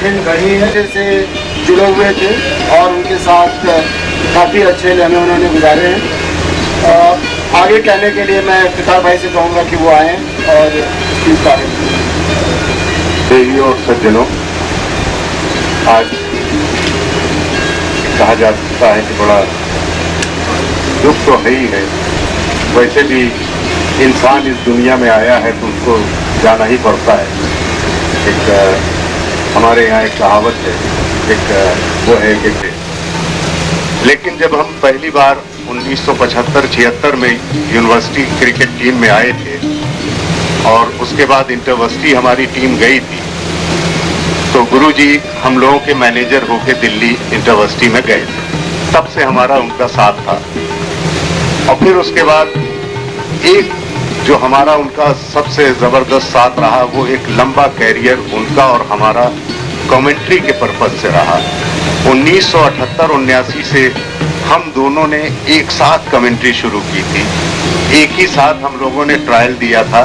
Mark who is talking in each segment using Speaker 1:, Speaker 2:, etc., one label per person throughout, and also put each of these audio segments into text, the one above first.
Speaker 1: कठिन घड़ी है से जुड़े हुए थे और उनके साथ काफ़ी अच्छे लम्हे उन्होंने गुजारे हैं। आगे कहने के लिए मैं फितार भाई से कहूँगा कि वो आएँ और इसकी तारीफ
Speaker 2: देवियों और सज्जनों, आज कहा जा सकता है कि बड़ा दुख तो है ही है। वैसे भी इंसान इस दुनिया में आया है तो उसको जाना ही पड़ता है। एक हमारे यहाँ एक कहावत है, एक वो है कि लेकिन जब हम पहली बार 1975-76 में यूनिवर्सिटी क्रिकेट टीम में आए थे और उसके बाद इंटरवर्सिटी हमारी टीम गई थी, तो गुरुजी हम लोगों के मैनेजर होके दिल्ली इंटरवर्सिटी में गए थे। तब से हमारा उनका साथ था। और फिर उसके बाद एक जो हमारा उनका सबसे जबरदस्त साथ रहा, वो एक लंबा कैरियर उनका और हमारा कमेंट्री के पर्पज से रहा। 1978-79 से हम दोनों ने एक साथ कमेंट्री शुरू की थी। एक ही साथ हम लोगों ने ट्रायल दिया था,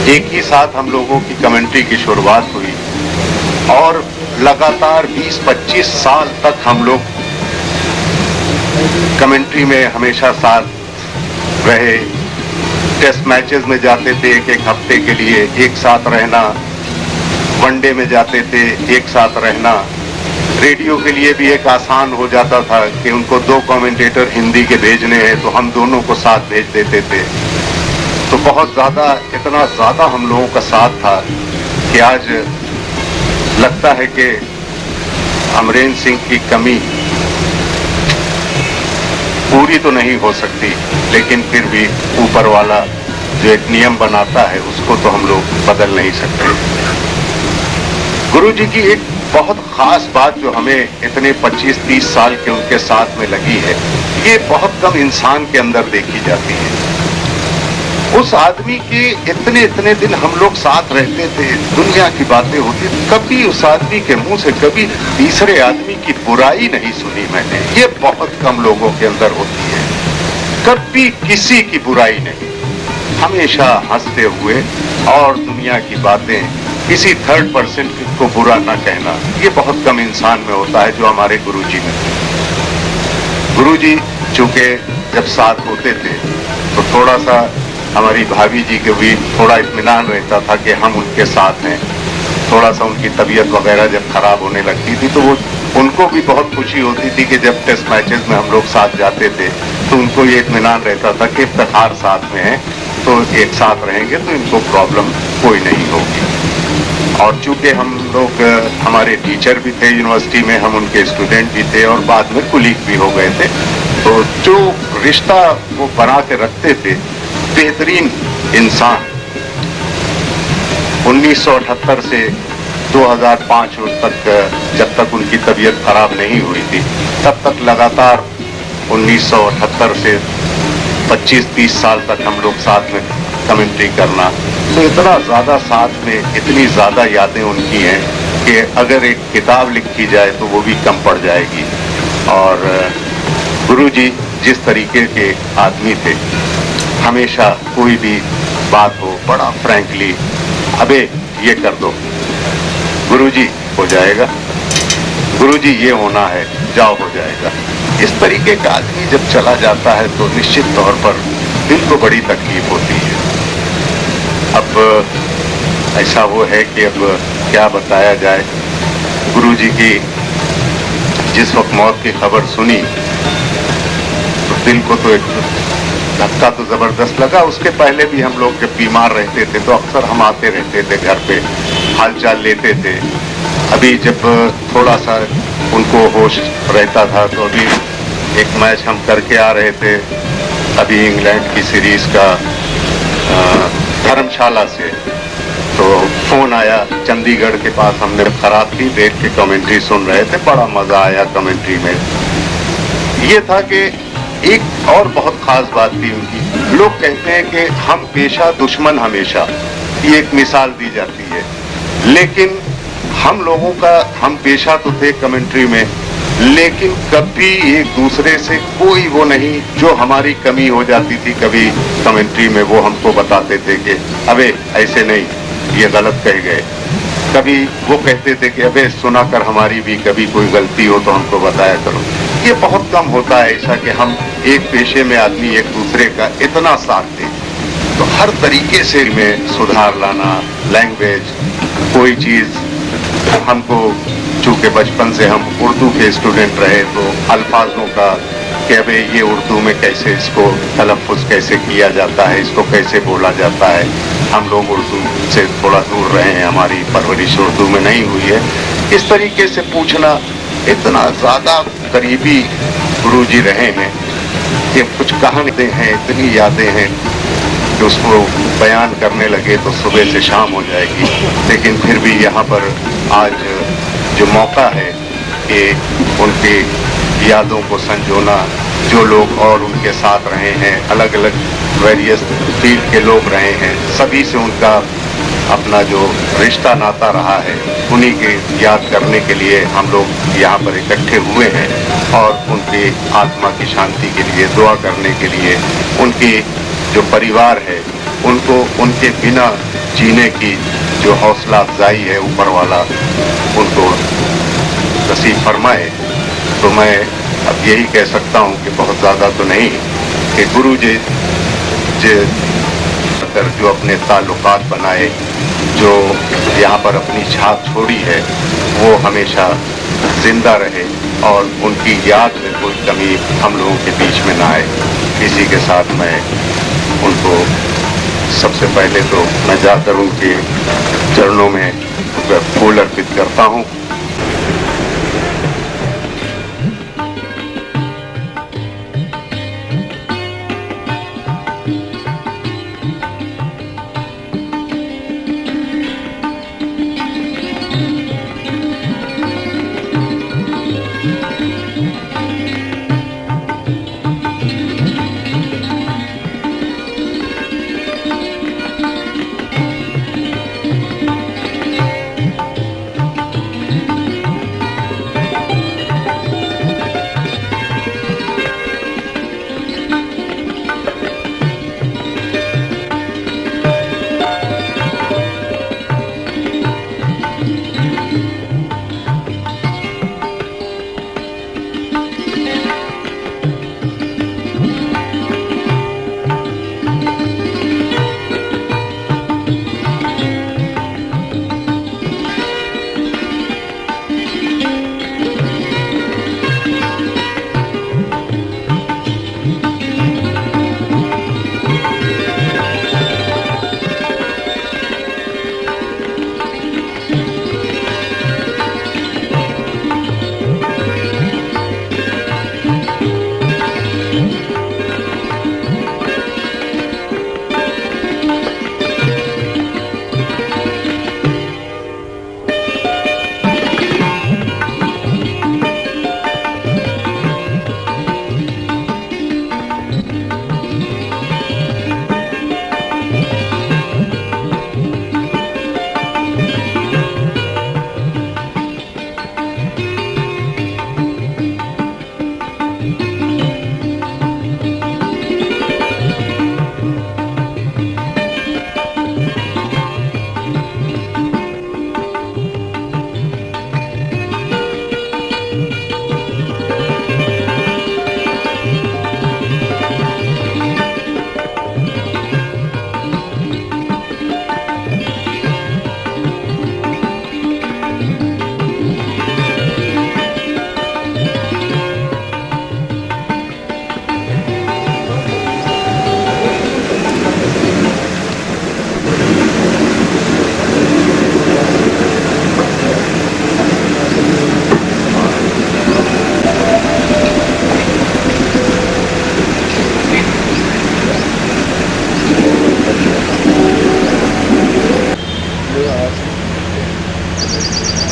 Speaker 2: एक ही साथ हम लोगों की कमेंट्री की शुरुआत हुई और लगातार 20-25 साल तक हम लोग कमेंट्री में हमेशा साथ रहे। टेस्ट मैचेस में जाते थे एक एक हफ्ते के लिए, एक साथ रहना। वनडे में जाते थे, एक साथ रहना। रेडियो के लिए भी एक आसान हो जाता था कि उनको 2 कमेंटेटर हिंदी के भेजने हैं तो हम दोनों को साथ भेज देते थे। तो बहुत ज़्यादा, इतना ज़्यादा हम लोगों का साथ था कि आज लगता है कि अमरेंद्र सिंह की कमी पूरी तो नहीं हो सकती, लेकिन फिर भी ऊपर वाला जो एक नियम बनाता है उसको तो हम लोग बदल नहीं सकते। गुरुजी की एक बहुत खास बात जो हमें इतने 25-30 साल के उनके साथ में लगी है, ये बहुत कम इंसान के अंदर देखी जाती है। उस आदमी के इतने दिन हम लोग साथ रहते थे, दुनिया की बातें होती, कभी उस आदमी के मुंह से कभी तीसरे आदमी की बुराई नहीं सुनी मैंने। ये बहुत कम लोगों के अंदर होती है। कभी किसी की बुराई नहीं, हमेशा हंसते हुए और दुनिया की बातें, किसी थर्ड पर्सन को बुरा ना कहना, ये बहुत कम इंसान में होता है जो हमारे गुरुजी में थे। गुरुजी चूंकि जब साथ होते थे तो थोड़ा सा हमारी भाभी जी के भी थोड़ा इत्मीनान रहता था कि हम उनके साथ हैं। थोड़ा सा उनकी तबीयत वगैरह जब खराब होने लगती थी तो वो उनको भी बहुत खुशी होती थी कि जब टेस्ट मैचेस में हम लोग साथ जाते थे तो उनको ये इत्मीनान रहता था कि इफ्तिखार साथ में है तो एक साथ रहेंगे तो इनको प्रॉब्लम कोई नहीं होगी। और चूंकि हम लोग हमारे टीचर भी थे यूनिवर्सिटी में, हम उनके स्टूडेंट भी थे और बाद में कुलीग भी हो गए थे, तो जो रिश्ता वो बना के रखते थे, बेहतरीन इंसान। 1978 से 2005 तक, जब तक उनकी तबीयत खराब नहीं हुई थी, तब तक लगातार 1978 से 25-30 साल तक हम लोग साथ में कमेंट्री करना। तो इतना ज़्यादा साथ में, इतनी ज़्यादा यादें उनकी हैं कि अगर एक किताब लिखी जाए तो वो भी कम पड़ जाएगी। और गुरुजी जिस तरीके के आदमी थे, हमेशा कोई भी बात हो बड़ा फ्रैंकली, अबे ये कर दो, गुरुजी हो जाएगा, गुरुजी ये होना है, जाओ हो जाएगा। इस तरीके का आदमी जब चला जाता है तो निश्चित तौर पर दिल को बड़ी तकलीफ होती है। अब ऐसा वो है कि अब क्या बताया जाए। गुरुजी की जिस वक्त मौत की खबर सुनी तो दिल को तो एक धक्का तो जबरदस्त लगा। उसके पहले भी हम लोग जब बीमार रहते थे तो अक्सर हम आते रहते थे घर पे, हालचाल लेते थे। अभी जब थोड़ा सा उनको होश रहता था तो अभी एक मैच हम करके आ रहे थे, अभी इंग्लैंड की सीरीज का धर्मशाला से, तो फोन आया चंडीगढ़ के पास, हमने खराब थी, बैठ के कमेंट्री सुन रहे थे, बड़ा मजा आया कमेंट्री में। ये था कि एक और बहुत खास बात थी उनकी, लोग कहते हैं कि हम पेशा दुश्मन हमेशा, ये एक मिसाल दी जाती है, लेकिन हम लोगों का, हम पेशा तो थे कमेंट्री में, लेकिन कभी एक दूसरे से कोई वो नहीं, जो हमारी कमी हो जाती थी कभी कमेंट्री में वो हमको बताते थे कि अबे ऐसे नहीं, ये गलत कह गए, कभी वो कहते थे कि अबे सुना कर हमारी भी कभी कोई गलती हो तो हमको बताया करो। ये बहुत कम होता है ऐसा कि हम एक पेशे में आदमी एक दूसरे का इतना साथ दे। तो हर तरीके से में सुधार लाना, लैंग्वेज, कोई चीज हमको, चूंकि बचपन से हम उर्दू के स्टूडेंट रहे तो अल्फाजों का कि अबे ये उर्दू में कैसे इसको तलफ़ुज़ कैसे किया जाता है, इसको कैसे बोला जाता है। हम लोग उर्दू से थोड़ा दूर रहे हैं, हमारी परवरिश उर्दू में नहीं हुई है। इस तरीके से पूछना, इतना ज़्यादा करीबी गुरुजी रहे हैं कि कुछ कहानियाँ हैं, इतनी यादें हैं कि उसको बयान करने लगे तो सुबह से शाम हो जाएगी। लेकिन फिर भी यहाँ पर आज जो मौका है कि उनकी यादों को संजोना, जो लोग और उनके साथ रहे हैं, अलग अलग वेरियस फील्ड के लोग रहे हैं, सभी से उनका अपना जो रिश्ता नाता रहा है, उन्हीं के याद करने के लिए हम लोग यहाँ पर इकट्ठे हुए हैं और उनकी आत्मा की शांति के लिए दुआ करने के लिए, उनकी जो परिवार है उनको उनके बिना जीने की जो हौसला अफजाई है ऊपर वाला उनको नसीब फरमाए। तो मैं अब यही कह सकता हूँ कि बहुत ज़्यादा तो नहीं, कि गुरु जी जो अपने ताल्लुकात बनाए, जो यहाँ पर अपनी छाप छोड़ी है, वो हमेशा जिंदा रहे और उनकी याद में कोई कमी हम लोगों के बीच में ना आए। इसी के साथ मैं उनको सबसे पहले तो मैं जाकर उनके चरणों में फूल अर्पित करता हूँ।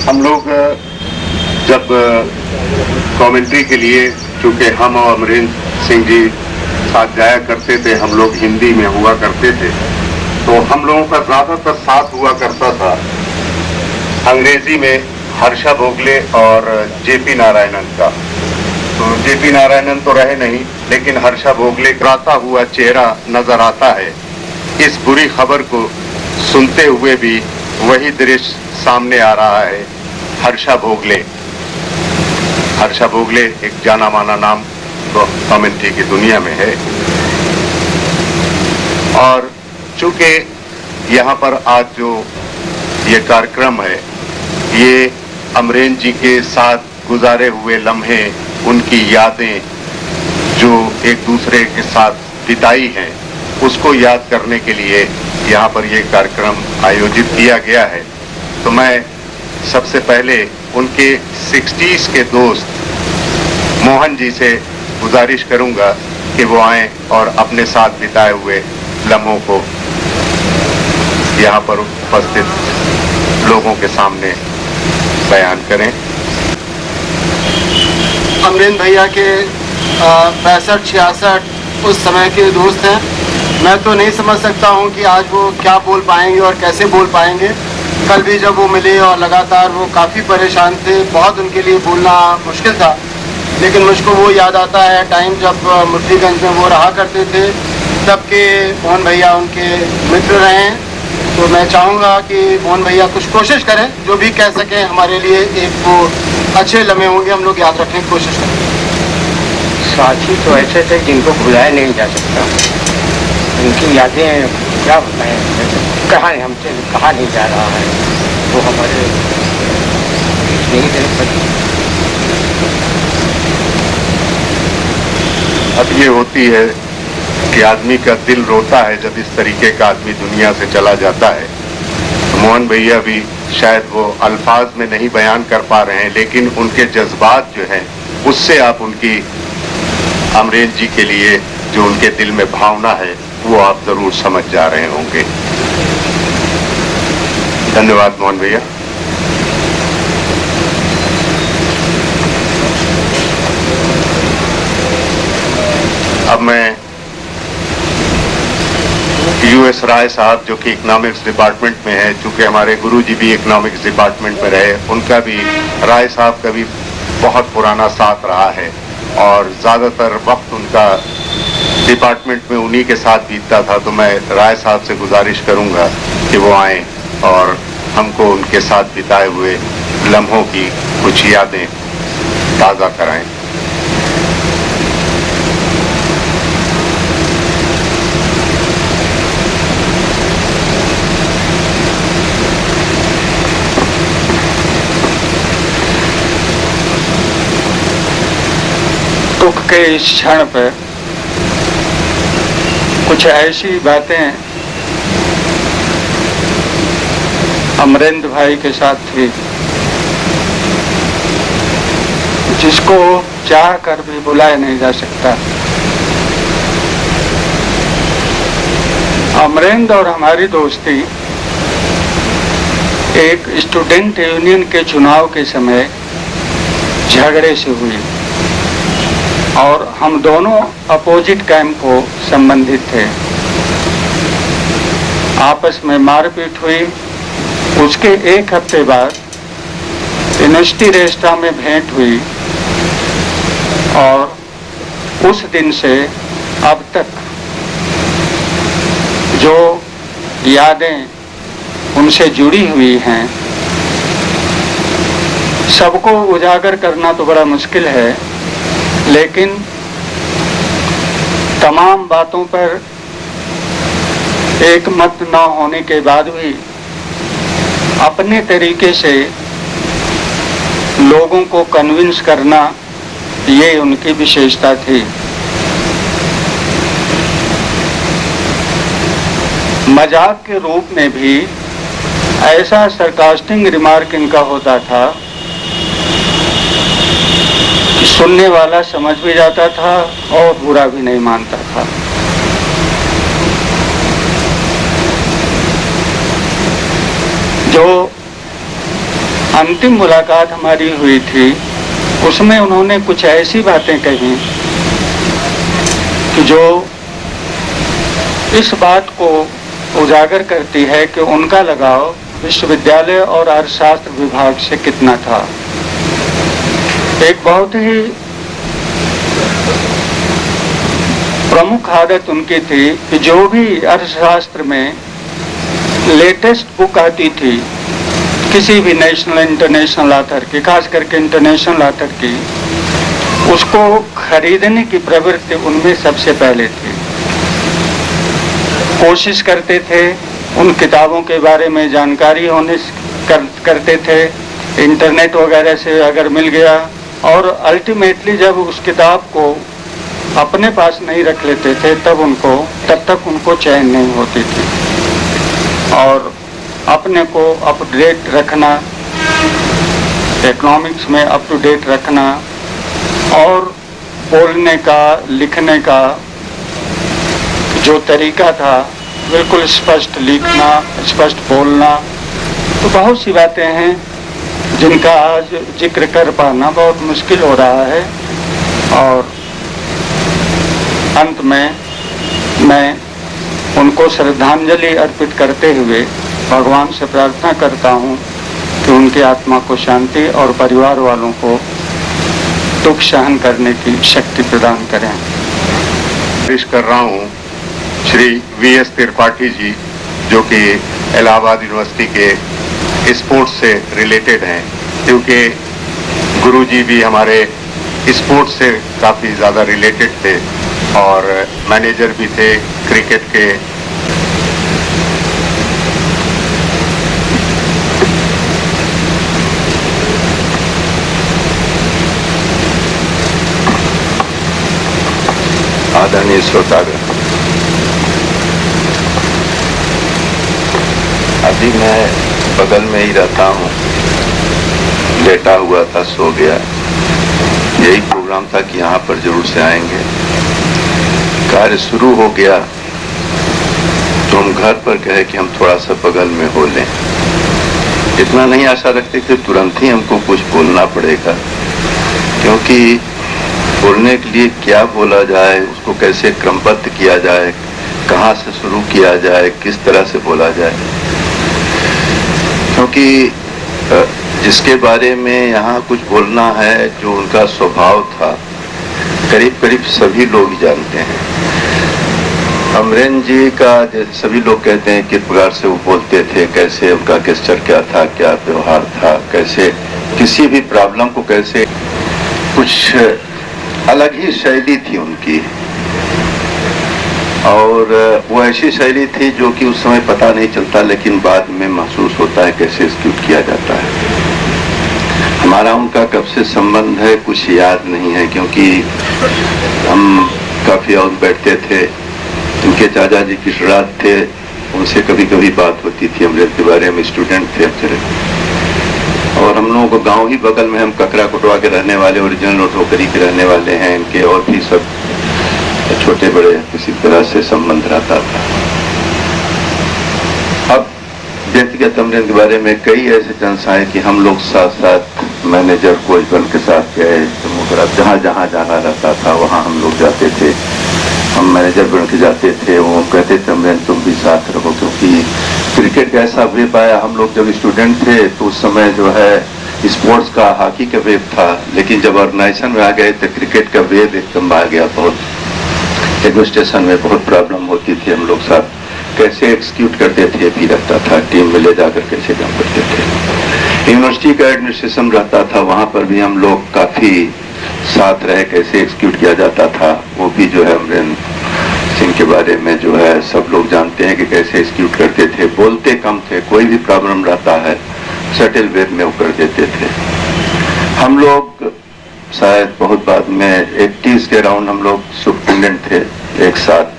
Speaker 2: हम लोग जब कमेंट्री के लिए, चूँकि हम और अमरिंदर सिंह जी साथ जाया करते थे, हम लोग हिंदी में हुआ करते थे, तो हम लोगों का ज़्यादातर साथ हुआ करता था अंग्रेजी में हर्षा भोगले और जेपी नारायणन का। तो जेपी नारायणन तो रहे नहीं, लेकिन हर्षा भोगले गाता हुआ चेहरा नजर आता है। इस बुरी खबर को सुनते हुए भी वही दृश्य सामने आ रहा है। हर्षा भोगले एक जाना माना नाम कमेंट्री की दुनिया में है। और चूंकि यहाँ पर आज जो ये कार्यक्रम है, ये अमरेंद्र जी के साथ गुजारे हुए लम्हे, उनकी यादें जो एक दूसरे के साथ बिताई हैं, उसको याद करने के लिए यहाँ पर ये कार्यक्रम आयोजित किया गया है। तो मैं सबसे पहले उनके 60s के दोस्त मोहन जी से गुजारिश करूंगा कि वो आएं और अपने साथ बिताए हुए लम्हों को यहाँ पर उपस्थित लोगों के सामने बयान करें।
Speaker 1: अमरेंद्र भैया के 65-66 उस समय के दोस्त हैं। मैं तो नहीं समझ सकता हूं कि आज वो क्या बोल पाएंगे और कैसे बोल पाएंगे। कल भी जब वो मिले और लगातार वो काफ़ी परेशान थे, बहुत उनके लिए बोलना मुश्किल था। लेकिन मुझको वो याद आता है टाइम जब मुफ्तीगंज में वो रहा करते थे, तब के मोहन भैया उनके मित्र रहे हैं। तो मैं चाहूँगा कि मोहन भैया कुछ कोशिश करें, जो भी कह सकें हमारे लिए एक वो अच्छे लम्हे होंगे, हम लोग याद रखने की कोशिश करें।
Speaker 3: साथी तो ऐसे थे जिनको भुलाया नहीं जा सकता। उनकी यादें क्या बताएं, कहा हमसे कहा नहीं जा रहा है। वो हमारे नहीं थे।
Speaker 2: अब ये होती है कि आदमी का दिल रोता है जब इस तरीके का आदमी दुनिया से चला जाता है। तो मोहन भैया भी शायद वो अल्फाज में नहीं बयान कर पा रहे हैं, लेकिन उनके जज्बात जो हैं, उससे आप उनकी अमरेंद्र जी के लिए जो उनके दिल में भावना है, वो आप जरूर समझ जा रहे होंगे। धन्यवाद मोहन भैया। अब मैं यूएस राय साहब, जो कि इकोनॉमिक्स डिपार्टमेंट में है, चूंकि हमारे गुरुजी भी इकोनॉमिक्स डिपार्टमेंट में रहे, उनका भी, राय साहब का भी बहुत पुराना साथ रहा है और ज़्यादातर वक्त उनका डिपार्टमेंट में उन्हीं के साथ बीतता था। तो मैं राय साहब से गुजारिश करूंगा कि वो आएं और हमको उनके साथ बिताए हुए लम्हों की कुछ यादें ताज़ा कराएं।
Speaker 3: दुख के इस क्षण पर कुछ ऐसी बातें अमरेंद्र भाई के साथ थी जिसको चाह कर भी बुलाया नहीं जा सकता। अमरेंद्र और हमारी दोस्ती एक स्टूडेंट यूनियन के चुनाव के समय झगड़े से हुई और हम दोनों अपोजिट कैंप को संबंधित थे। आपस में मारपीट हुई। उसके एक हफ्ते बाद यूनिवर्सिटी रेस्टा में भेंट हुई और उस दिन से अब तक जो यादें उनसे जुड़ी हुई हैं, सबको उजागर करना तो बड़ा मुश्किल है, लेकिन तमाम बातों पर एक मत न होने के बाद भी अपने तरीके से लोगों को कन्विंस करना, ये उनकी विशेषता थी। मजाक के रूप में भी ऐसा सरकास्टिक रिमार्क इनका होता था कि सुनने वाला समझ भी जाता था और बुरा भी नहीं मानता था। जो अंतिम मुलाकात हमारी हुई थी, उसमें उन्होंने कुछ ऐसी बातें कही कि जो इस बात को उजागर करती है कि उनका लगाव विश्वविद्यालय और अर्थशास्त्र विभाग से कितना था। एक बहुत ही प्रमुख आदत उनकी थी कि जो भी अर्थशास्त्र में
Speaker 4: लेटेस्ट बुक आती थी किसी भी नेशनल इंटरनेशनल ऑथर की, खास करके इंटरनेशनल ऑथर की, उसको खरीदने की प्रवृत्ति उनमें सबसे पहले थी। कोशिश करते थे उन किताबों के बारे में जानकारी करते थे, इंटरनेट वगैरह से अगर मिल गया, और अल्टीमेटली जब उस किताब को अपने पास नहीं रख लेते थे तब तक उनको चैन नहीं होती थी। और अपने को अप टू डेट रखना, इकोनॉमिक्स में अप टू डेट रखना, और बोलने का, लिखने का जो तरीका था, बिल्कुल स्पष्ट लिखना, स्पष्ट बोलना, तो बहुत सी बातें हैं जिनका आज जिक्र कर पाना बहुत मुश्किल हो रहा है। और अंत में मैं उनको श्रद्धांजलि अर्पित करते हुए भगवान से प्रार्थना करता हूँ कि उनकी आत्मा को शांति और परिवार वालों को दुख सहन करने की शक्ति प्रदान करें।
Speaker 2: पेश कर रहा हूँ श्री वीएस त्रिपाठी जी, जो कि इलाहाबाद यूनिवर्सिटी के स्पोर्ट्स से रिलेटेड हैं, क्योंकि गुरुजी भी हमारे स्पोर्ट्स से काफ़ी ज़्यादा रिलेटेड थे और मैनेजर भी थे क्रिकेट के। आदरणीय श्रोतागण, अभी मैं बगल में ही रहता हूँ, लेटा हुआ था, सो गया। यही प्रोग्राम था कि यहाँ पर जरूर से आएंगे। कार्य शुरू हो गया तो हम घर पर कहे कि हम थोड़ा सा बगल में हो लें। इतना नहीं आशा रखते कि तुरंत ही हमको कुछ बोलना पड़ेगा, क्योंकि बोलने के लिए क्या बोला जाए, उसको कैसे क्रमबद्ध किया जाए, कहाँ से शुरू किया जाए, किस तरह से बोला जाए, क्योंकि जिसके बारे में यहाँ कुछ बोलना है, जो उनका स्वभाव था, करीब करीब सभी लोग जानते हैं। अमरेंद्र जी का सभी लोग कहते हैं किस प्रकार से वो बोलते थे, कैसे उनका गेस्चर क्या था, क्या व्यवहार था, कैसे किसी भी प्रॉब्लम को कैसे, कुछ अलग ही शैली थी उनकी। और वो ऐसी शैली थी जो कि उस समय पता नहीं चलता, लेकिन बाद में महसूस होता है कैसे एक्सक्यूट किया जाता है। हमारा उनका कब से संबंध है कुछ याद नहीं है, क्योंकि हम काफ़ी और बैठते थे। उनके चाचा जी की श्राद्ध थे, उनसे कभी कभी बात होती थी अमृत के बारे में। स्टूडेंट थे अक्सर, और हम लोगों को गांव ही बगल में, हम ककरा कुटवा के रहने वाले, ओरिजिनल ठोकरी के रहने वाले हैं इनके, और भी सब छोटे बड़े किसी तरह से संबंध रहता था। अब व्यक्तिगत अमृत के बारे में कई ऐसे चांस आए कि हम लोग साथ साथ मैनेजर कोचबल के साथ गए, जहाँ जहाँ जाना रहता था वहाँ हम लोग जाते थे। हम मैनेजर बन के जाते थे, वो कहते थे अमृत तुम भी साथ रहो, क्योंकि क्रिकेट का ऐसा वेब आया। हम लोग जब स्टूडेंट थे तो उस समय जो है स्पोर्ट्स का, हॉकी का वेब था, लेकिन जब ऑर्गेनाइजेशन में आ गए तो क्रिकेट का वेब एकदम आ गया। बहुत एडमिनिस्ट्रेशन में बहुत प्रॉब्लम होती थी, हम लोग साथ कैसे एक्सिक्यूट करते थे भी रहता था, टीम में ले जाकर कैसे काम करते थे। यूनिवर्सिटी का एडमिनिस्ट्रेशन रहता था, वहाँ पर भी हम लोग काफ़ी साथ रहे, कैसे एक्सिक्यूट किया जाता था वो भी जो है अमरेंद्र सिंह के बारे में जो है सब लोग जानते हैं कि कैसे एक्सिक्यूट करते थे। बोलते कम थे, कोई भी प्रॉब्लम रहता है सटल वेब में वो कर देते थे। हम लोग शायद बहुत बाद में 80s के अराउंड हम लोग सुप्रिटेंडेंट थे एक साथ,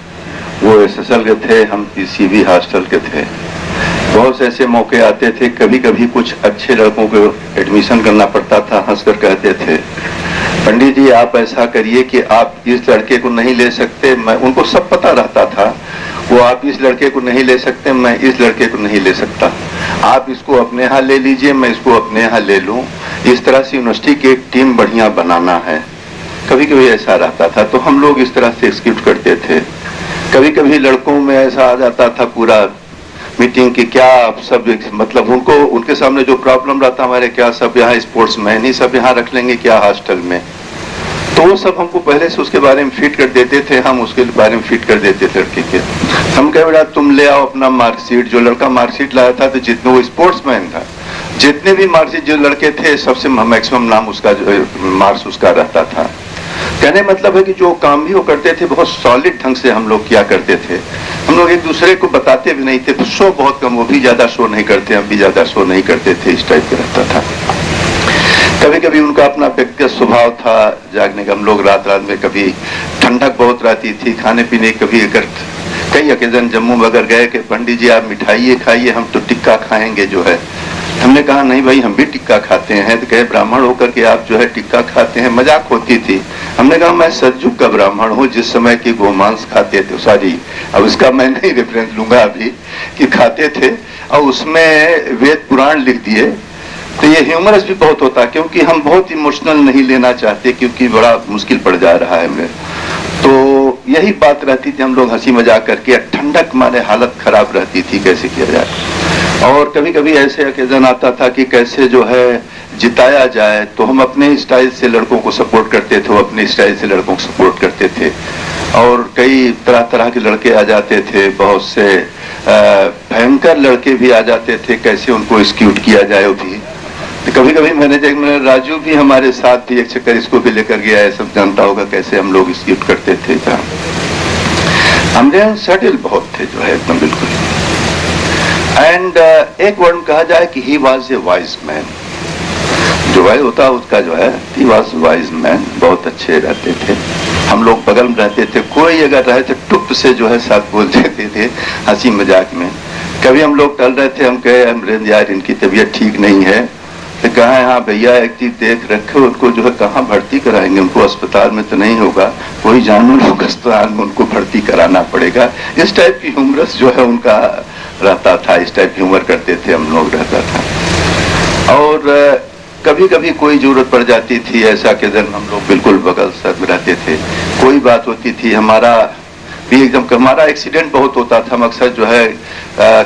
Speaker 2: वो SSL के थे, हम PCB हॉस्टल के थे। बहुत से ऐसे मौके आते थे, कभी कभी कुछ अच्छे लड़कों को एडमिशन करना पड़ता था। हंसकर कहते थे पंडित जी आप ऐसा करिए कि आप इस लड़के को नहीं ले सकते, मैं, उनको सब पता रहता था, वो आप इस लड़के को नहीं ले सकते, मैं इस लड़के को नहीं ले सकता, आप इसको अपने यहाँ ले लीजिए, मैं इसको अपने यहाँ ले लूँ। इस तरह से यूनिवर्सिटी की एक टीम बढ़िया बनाना है, कभी कभी ऐसा रहता था, तो हम लोग इस तरह से एक्सिक्यूट करते थे। कभी कभी लड़कों में ऐसा आ जाता था पूरा मीटिंग की, क्या आप सब मतलब उनको, उनके सामने जो प्रॉब्लम रहता हमारे, क्या सब यहाँ स्पोर्ट्समैन ही सब यहाँ रख लेंगे क्या हॉस्टल में,
Speaker 5: तो वो सब हमको पहले से उसके बारे में फिट कर देते थे, हम उसके बारे में फिट कर देते थे लड़के के। हम कहे बेटा तुम ले आओ अपना मार्कशीट। जो लड़का मार्कशीट लाया था, तो जितने वो स्पोर्ट्समैन था, जितने भी मार्कशीट जो लड़के थे सबसे मैक्सिमम नाम उसका जो मार्क्स उसका रहता था। कहने मतलब है कि जो काम भी वो करते थे बहुत सॉलिड ढंग से हम लोग किया करते थे। हम लोग एक दूसरे को बताते भी नहीं थे, तो शो बहुत कम, वो भी ज्यादा शो नहीं करते, हम भी ज्यादा शो नहीं करते थे, इस टाइप का रहता था। कभी कभी उनका अपना व्यक्तिगत स्वभाव था जागने का। हम लोग रात रात में कभी ठंडक बहुत रहती थी, खाने पीने कभी अगर कई ओकेजन जम्मू अगर गए कि पंडित जी आप मिठाई खाइए, हम तो टिक्का खाएंगे जो है। हमने कहा नहीं भाई हम भी टिक्का खाते हैं। तो कहे ब्राह्मण होकर के आप जो है टिक्का खाते हैं, मजाक होती थी। हमने कहा मैं सतयुग का ब्राह्मण हूँ, जिस समय की गोमांस खाते थे, सॉरी अब उसका मैं नहीं रेफरेंस लूंगा अभी, कि खाते थे और उसमें वेद पुराण लिख दिए। तो ये ह्यूमरस भी बहुत होता, क्योंकि हम बहुत इमोशनल नहीं लेना चाहते, क्योंकि बड़ा मुश्किल पड़ जा रहा है हमें। तो यही बात रहती थी, हम लोग हंसी मजाक करके, ठंडक माने हालत खराब रहती थी, कैसे किया जाए। और कभी कभी ऐसे ओकेजन आता था कि कैसे जो है जिताया जाए, तो हम अपने स्टाइल से लड़कों को सपोर्ट करते थे, वो अपने स्टाइल से लड़कों को सपोर्ट करते थे। और कई तरह तरह के लड़के आ जाते थे, बहुत से भयंकर लड़के भी आ जाते थे, कैसे उनको एक्सक्यूट किया जाए। वो भी कभी कभी मैंने राजू भी हमारे साथ भी एक चक्कर इसको भी लेकर गया है, सब जानता होगा कैसे हम लोग एक्सक्यूट करते थे। हमने सटिल बहुत थे जो है एकदम बिल्कुल। एंड एक वर्ड कहा जाए कि he was a wise man, जो भाई होता उसका जो है ही वॉज वाइज मैन, बहुत अच्छे रहते थे। हम लोग बगल में रहते थे, कोई अगर रहे तो टुप से जो है साथ बोल देते थे हंसी मजाक में। कभी हम लोग टल रहे थे, हम कहे अमरेंद्र यार इनकी तबीयत ठीक नहीं है, तो कहा हाँ भैया एक चीज देख रखे, उनको जो है कहाँ भर्ती कराएंगे, उनको अस्पताल में तो नहीं होगा, कोई जानू लोग अस्पताल में उनको भर्ती कराना पड़ेगा। इस टाइप की ह्यूमरस जो है उनका रहता था, इस टाइप की ह्यूमर करते थे हम लोग रहता था। और कभी कभी कोई जरूरत पड़ जाती थी ऐसा कि दिन हम लोग बिल्कुल बगल साथ में रहते थे, कोई बात होती थी, हमारा भी एकदम हमारा एक्सीडेंट बहुत होता था। अक्सर जो है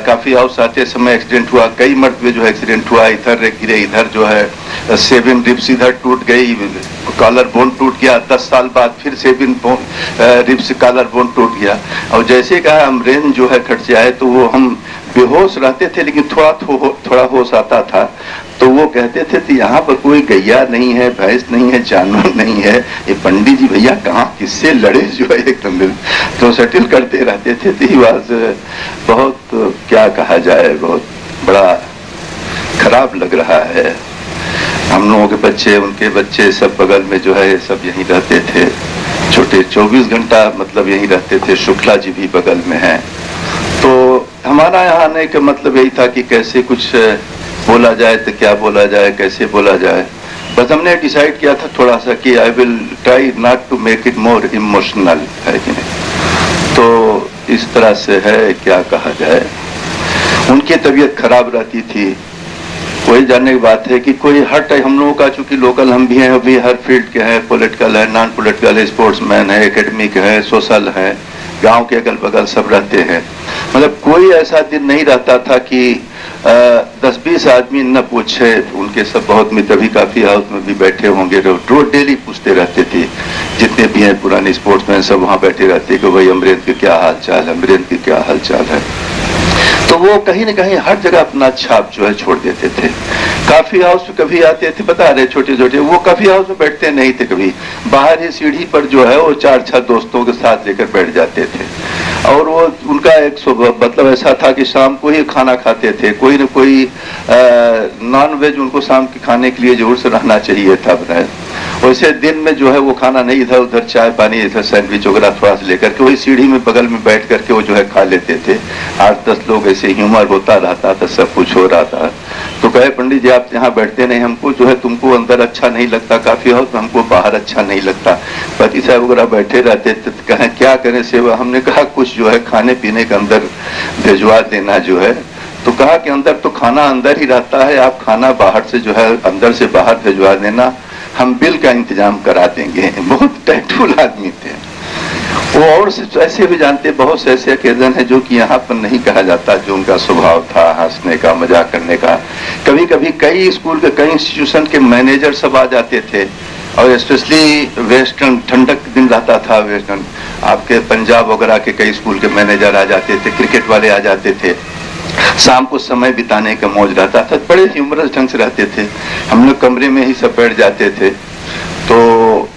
Speaker 5: काफी हाउस आते समय एक्सीडेंट हुआ, कई मरतबे जो है एक्सीडेंट हुआ, इधर गिरे, इधर जो है 7 रिब्स इधर टूट गई, कॉलर बोन टूट गया, 10 साल बाद फिर 7 रिब्स कॉलर बोन टूट गया। और जैसे कहा अमरेन जो है खट से आए, तो वो हम बेहोश रहते थे, लेकिन थोड़ा होश आता था। तो वो कहते थे कि यहाँ पर कोई गैया नहीं है, भैंस नहीं है, जानवर नहीं है, ये पंडित जी भैया कहाँ किससे लड़े जो है एकदम। तो सेटल करते रहते थे। तो बात बहुत क्या कहा जाए, बहुत बड़ा खराब लग रहा है। हम लोगों के बच्चे, उनके बच्चे सब बगल में जो है सब यहीं रहते थे, छोटे 24 घंटा मतलब यहीं रहते थे। शुक्ला जी भी बगल में हैं। तो हमारा यहाँ आने का मतलब यही था कि कैसे कुछ बोला जाए, तो क्या बोला जाए, कैसे बोला जाए। बस हमने डिसाइड किया था थोड़ा सा कि I will try not to make it more emotional, है कि नहीं। तो इस तरह से है, क्या कहा जाए। उनकी तबीयत खराब रहती थी। वही जानने की बात है कि कोई हर टाइप, हम लोगों का चूंकि लोकल हम भी हैं, अभी हर फील्ड के हैं, पॉलिटिकल है, नॉन पॉलिटिकल है, स्पोर्ट्समैन है, एकेडमिक है, सोशल है, गांव के अगल बगल सब रहते हैं। मतलब कोई ऐसा दिन नहीं रहता था कि 10-20 आदमी न पूछे उनके। सब बहुत मित्र भी काफी हाउस में भी बैठे होंगे, रोज डेली पूछते रहते थे, जितने भी हैं पुराने स्पोर्ट्समैन सब वहां बैठे रहते कि भाई अमरेंद्र के क्या हाल चाल है, अमरेंद्र के क्या हाल चाल है। तो वो कहीं न कहीं हर जगह अपना छाप जो है छोड़ देते थे। काफी हाउस में कभी आते थे, बता रहे छोटे छोटे, वो काफी हाउस में बैठते नहीं थे कभी, बाहर ही सीढ़ी पर जो है वो 4-6 दोस्तों के साथ लेकर बैठ जाते थे। और वो उनका एक मतलब ऐसा था कि शाम को ही खाना खाते थे, कोई न कोई नॉन वेज उनको शाम के खाने के लिए जरूर से रहना चाहिए था बनाए। वैसे दिन में जो है वो खाना नहीं, इधर उधर चाय पानी, इधर सैंडविच वगैरह थोड़ा सा लेकर के वही सीढ़ी में बगल में बैठ करके वो जो है खा लेते थे। 8-10 लोग ऐसे ह्यूमर होता रहता था, सब कुछ हो रहा था। तो कहे पंडित जी आप यहाँ बैठते नहीं, हमको जो है तुमको अंदर अच्छा नहीं लगता काफी हो, तो हमको बाहर अच्छा नहीं लगता। पति साहब वगैरह बैठे रहते थे, तो कहे क्या करें सेवा। हमने कहा कुछ जो है खाने पीने के अंदर भिजवा देना जो है। तो कहा कि अंदर तो खाना अंदर ही रहता है, आप खाना बाहर से जो है अंदर से बाहर भिजवा देना, हम बिल का इंतजाम करा देंगे। बहुत टैटूल आदमी थे वो। और ऐसे भी जानते, बहुत से ऐसे ओकेजन है जो कि यहाँ पर नहीं कहा जाता, जो उनका स्वभाव था हंसने का, मजाक करने का। कभी कभी कई स्कूल के, कई इंस्टीट्यूशन के मैनेजर सब आ जाते थे, और स्पेशली वेस्टर्न, ठंडक दिन रहता था वेस्टर्न, आपके पंजाब वगैरह के कई स्कूल के मैनेजर आ जाते थे, क्रिकेट वाले आ जाते थे, शाम को समय बिताने का मौज रहता था, बड़े ह्यूमरस ढंग से रहते थे। हम लोग कमरे में ही सब बैठ जाते थे, तो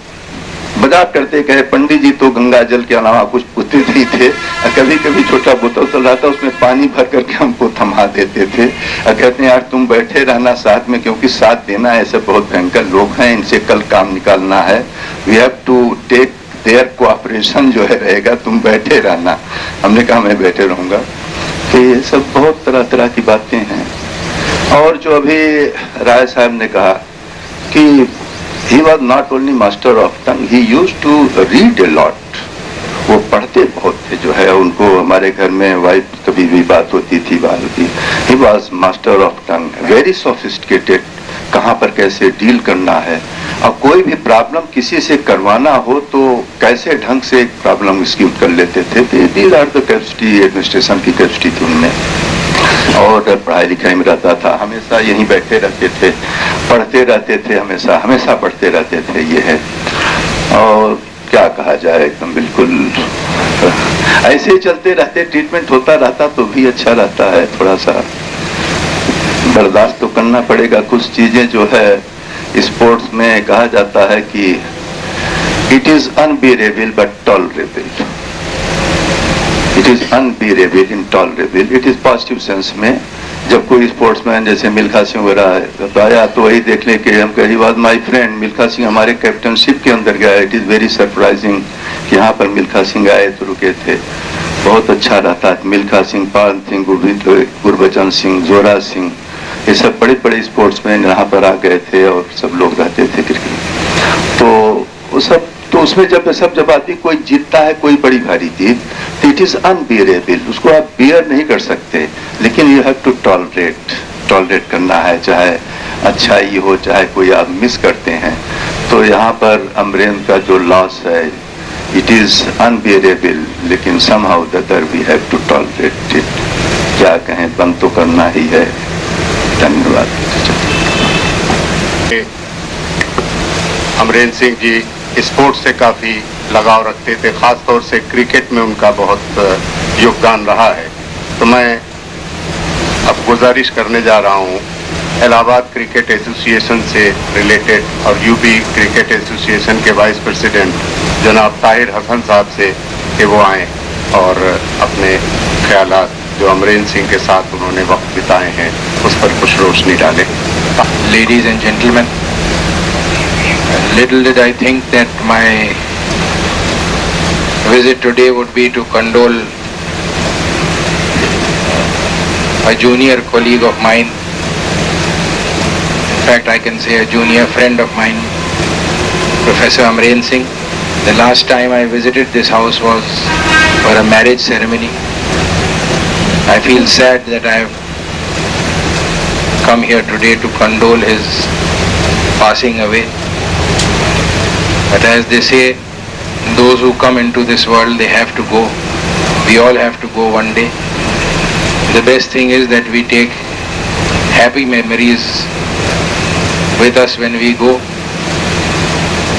Speaker 5: मजाक करते कहे पंडित जी तो गंगा जल के अलावा कुछ पूछते नहीं थे। कभी कभी छोटा बोतल चल रहा था, उसमें पानी भर करके हमको थमा देते थे। कहते हैं यार तुम बैठे रहना साथ में, क्योंकि साथ देना ऐसे बहुत भयंकर लोग हैं, इनसे कल काम निकालना है, we have to take their cooperation जो है रहेगा, तुम बैठे रहना। हमने कहा मैं बैठे रहूंगा। तो ये सब बहुत तरह तरह की बातें हैं। और जो अभी राय साहब ने कहा कि he was not only master of tongue, he used to read a lot. वो पढ़ते बहुत थे जो है, उनको हमारे घर में वाइफ कभी भी बात होती थी बात होती। He was master of tongue, very sophisticated, कहाँ पर कैसे डील करना है, और कोई भी प्रॉब्लम किसी से करवाना हो तो कैसे ढंग से प्रॉब्लम इसकी कर लेते थे। These are the capacity, administration की कैपेसिटी थी उनमें। और पढ़ाई लिखाई में रहता था, हमेशा यहीं बैठे रहते थे, पढ़ते रहते थे, हमेशा हमेशा पढ़ते रहते थे। ये है, और क्या कहा जाए, एकदम बिल्कुल ऐसे ही चलते रहते, ट्रीटमेंट होता रहता तो भी अच्छा रहता है। थोड़ा सा बर्दाश्त तो करना पड़ेगा कुछ चीजें जो है। स्पोर्ट्स में कहा जाता है कि it is unbearable but tolerable, it is unbearable, intolerable. It is positive sense में। जब कोई स्पोर्ट्समैन जैसे मिल्खा सिंह वगैरह तो आया तो वही देख ले कि हम कही बात माई फ्रेंड मिल्खा सिंह हमारे कैप्टनशिप के अंदर गया। इट इज वेरी सरप्राइजिंग कि यहाँ पर मिल्खा सिंह आए तो रुके थे, बहुत अच्छा रहता है। मिल्खा सिंह, पाल सिंह, गुरबचन सिंह, जोरा सिंह, ये सब बड़े बड़े स्पोर्ट्समैन यहाँ पर आ गए थे और सब लोग रहते थे क्रिकेट। तो वो सब, तो उसमें जब आती कोई जीतता है कोई बड़ी भारी जीत, तो इट इज अनबियरेबल, उसको आप बियर नहीं कर सकते, लेकिन यू हैव टू टॉलरेट करना है, चाहे अच्छाई हो चाहे कोई आप मिस करते हैं। तो यहाँ पर अमरेंद्र का जो लॉस है इट इज अनबियरेबल, लेकिन somehow the other we have to tolerate it. क्या कहें, बंद तो करना ही है। धन्यवाद।
Speaker 2: अमरेंद्र सिंह जी स्पोर्ट्स से काफ़ी लगाव रखते थे, ख़ास तौर से क्रिकेट में उनका बहुत योगदान रहा है। तो मैं अब गुजारिश करने जा रहा हूँ इलाहाबाद क्रिकेट एसोसिएशन से रिलेटेड और यूपी क्रिकेट एसोसिएशन के वाइस प्रेसिडेंट जनाब ताहिर हसन साहब से कि वो आएँ और अपने ख्यालात जो अमरेंद्र सिंह के साथ उन्होंने वक्त बिताए हैं उस पर कुछ रोशनी डालें।
Speaker 6: Ladies and gentlemen, little did I think that my visit today would be to condole a junior colleague of mine. In fact, I can say a junior friend of mine, Professor Amrendra Singh. The last time I visited this house was for a marriage ceremony. I feel sad that I have come here today to condole his passing away. But as they say, those who come into this world, they have to go. We all have to go one day. The best thing is that we take happy memories with us when we go.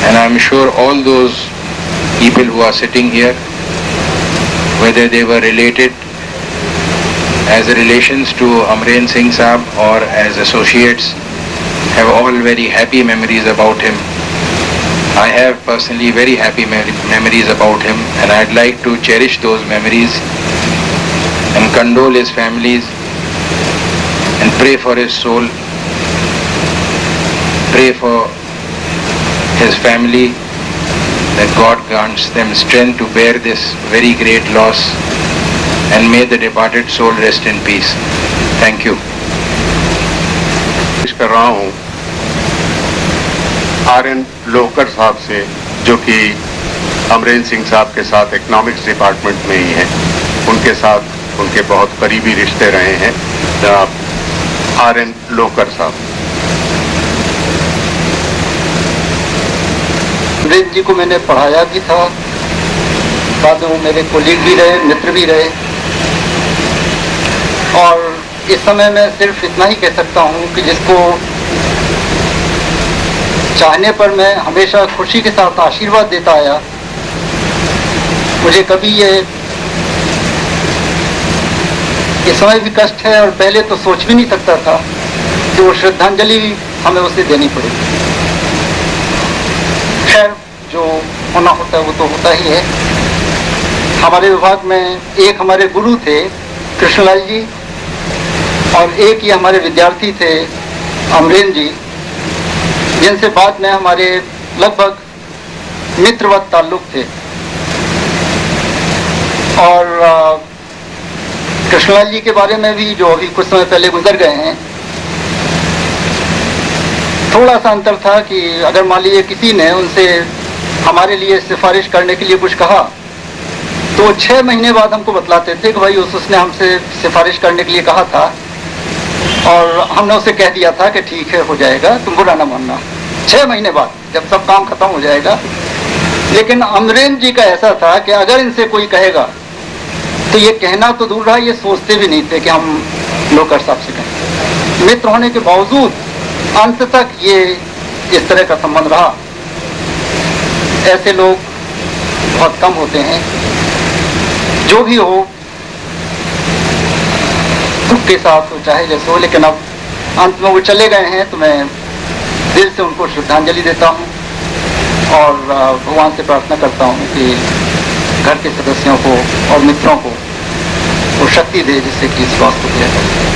Speaker 6: And I'm sure all those people who are sitting here, whether they were related as relations to Amrendra Singh Saab or as associates, have all very happy memories about him. I have personally very happy memories about him, and I'd like to cherish those memories and condole his families and pray for his soul, pray for his family, that God grants them strength to bear this very great loss, and may the departed soul rest in peace. Thank you.
Speaker 2: कर रहा हूँ RN लोकर साहब से, जो कि अमरेंद्र सिंह साहब के साथ इकोनॉमिक्स डिपार्टमेंट में ही हैं, उनके साथ उनके बहुत करीबी रिश्ते रहे हैं, जनाब RN लोकर साहब।
Speaker 3: अमरेंद्र जी को मैंने पढ़ाया भी था, बाद में वो मेरे कोलीग भी रहे, मित्र भी रहे, और इस समय मैं सिर्फ इतना ही कह सकता हूँ कि जिसको
Speaker 4: चाहने पर मैं हमेशा खुशी के साथ आशीर्वाद देता आया। मुझे कभी ये समय भी कष्ट है और पहले तो सोच भी नहीं सकता था कि वो श्रद्धांजलि हमें उसे देनी पड़ेगी। खैर, जो होना होता है वो तो होता ही है। हमारे विभाग में एक हमारे गुरु थे कृष्णलाल जी और एक ही हमारे विद्यार्थी थे अमरेंद्र जी, जिनसे बाद में हमारे लगभग मित्रवत ताल्लुक थे। और कृष्णलाल जी के बारे में भी, जो अभी कुछ समय पहले गुजर गए हैं, थोड़ा सा अंतर था कि अगर मान लीजिए किसी ने उनसे हमारे लिए सिफारिश करने के लिए कुछ कहा तो 6 महीने बाद हमको बतलाते थे कि भाई उसने हमसे सिफारिश करने के लिए कहा था और हमने उसे कह दिया था कि ठीक है, हो जाएगा, तुम बुरा ना मानना। 6 महीने बाद जब सब काम खत्म हो जाएगा। लेकिन अमरेंद्र जी का ऐसा था कि अगर इनसे कोई कहेगा तो ये कहना तो दूर रहा, ये सोचते भी नहीं थे कि हम लोकर साहब से कहें। मित्र होने के बावजूद अंत तक ये इस तरह का संबंध रहा। ऐसे लोग बहुत कम होते हैं। जो भी हो, दुख के साथ हो चाहे जैसे हो, लेकिन अब अंत में वो चले गए हैं तो मैं दिल से उनको श्रद्धांजलि देता हूँ और भगवान से प्रार्थना करता हूँ कि घर के सदस्यों को और मित्रों को वो शक्ति दे जिससे कि इस बात को किया जा सके।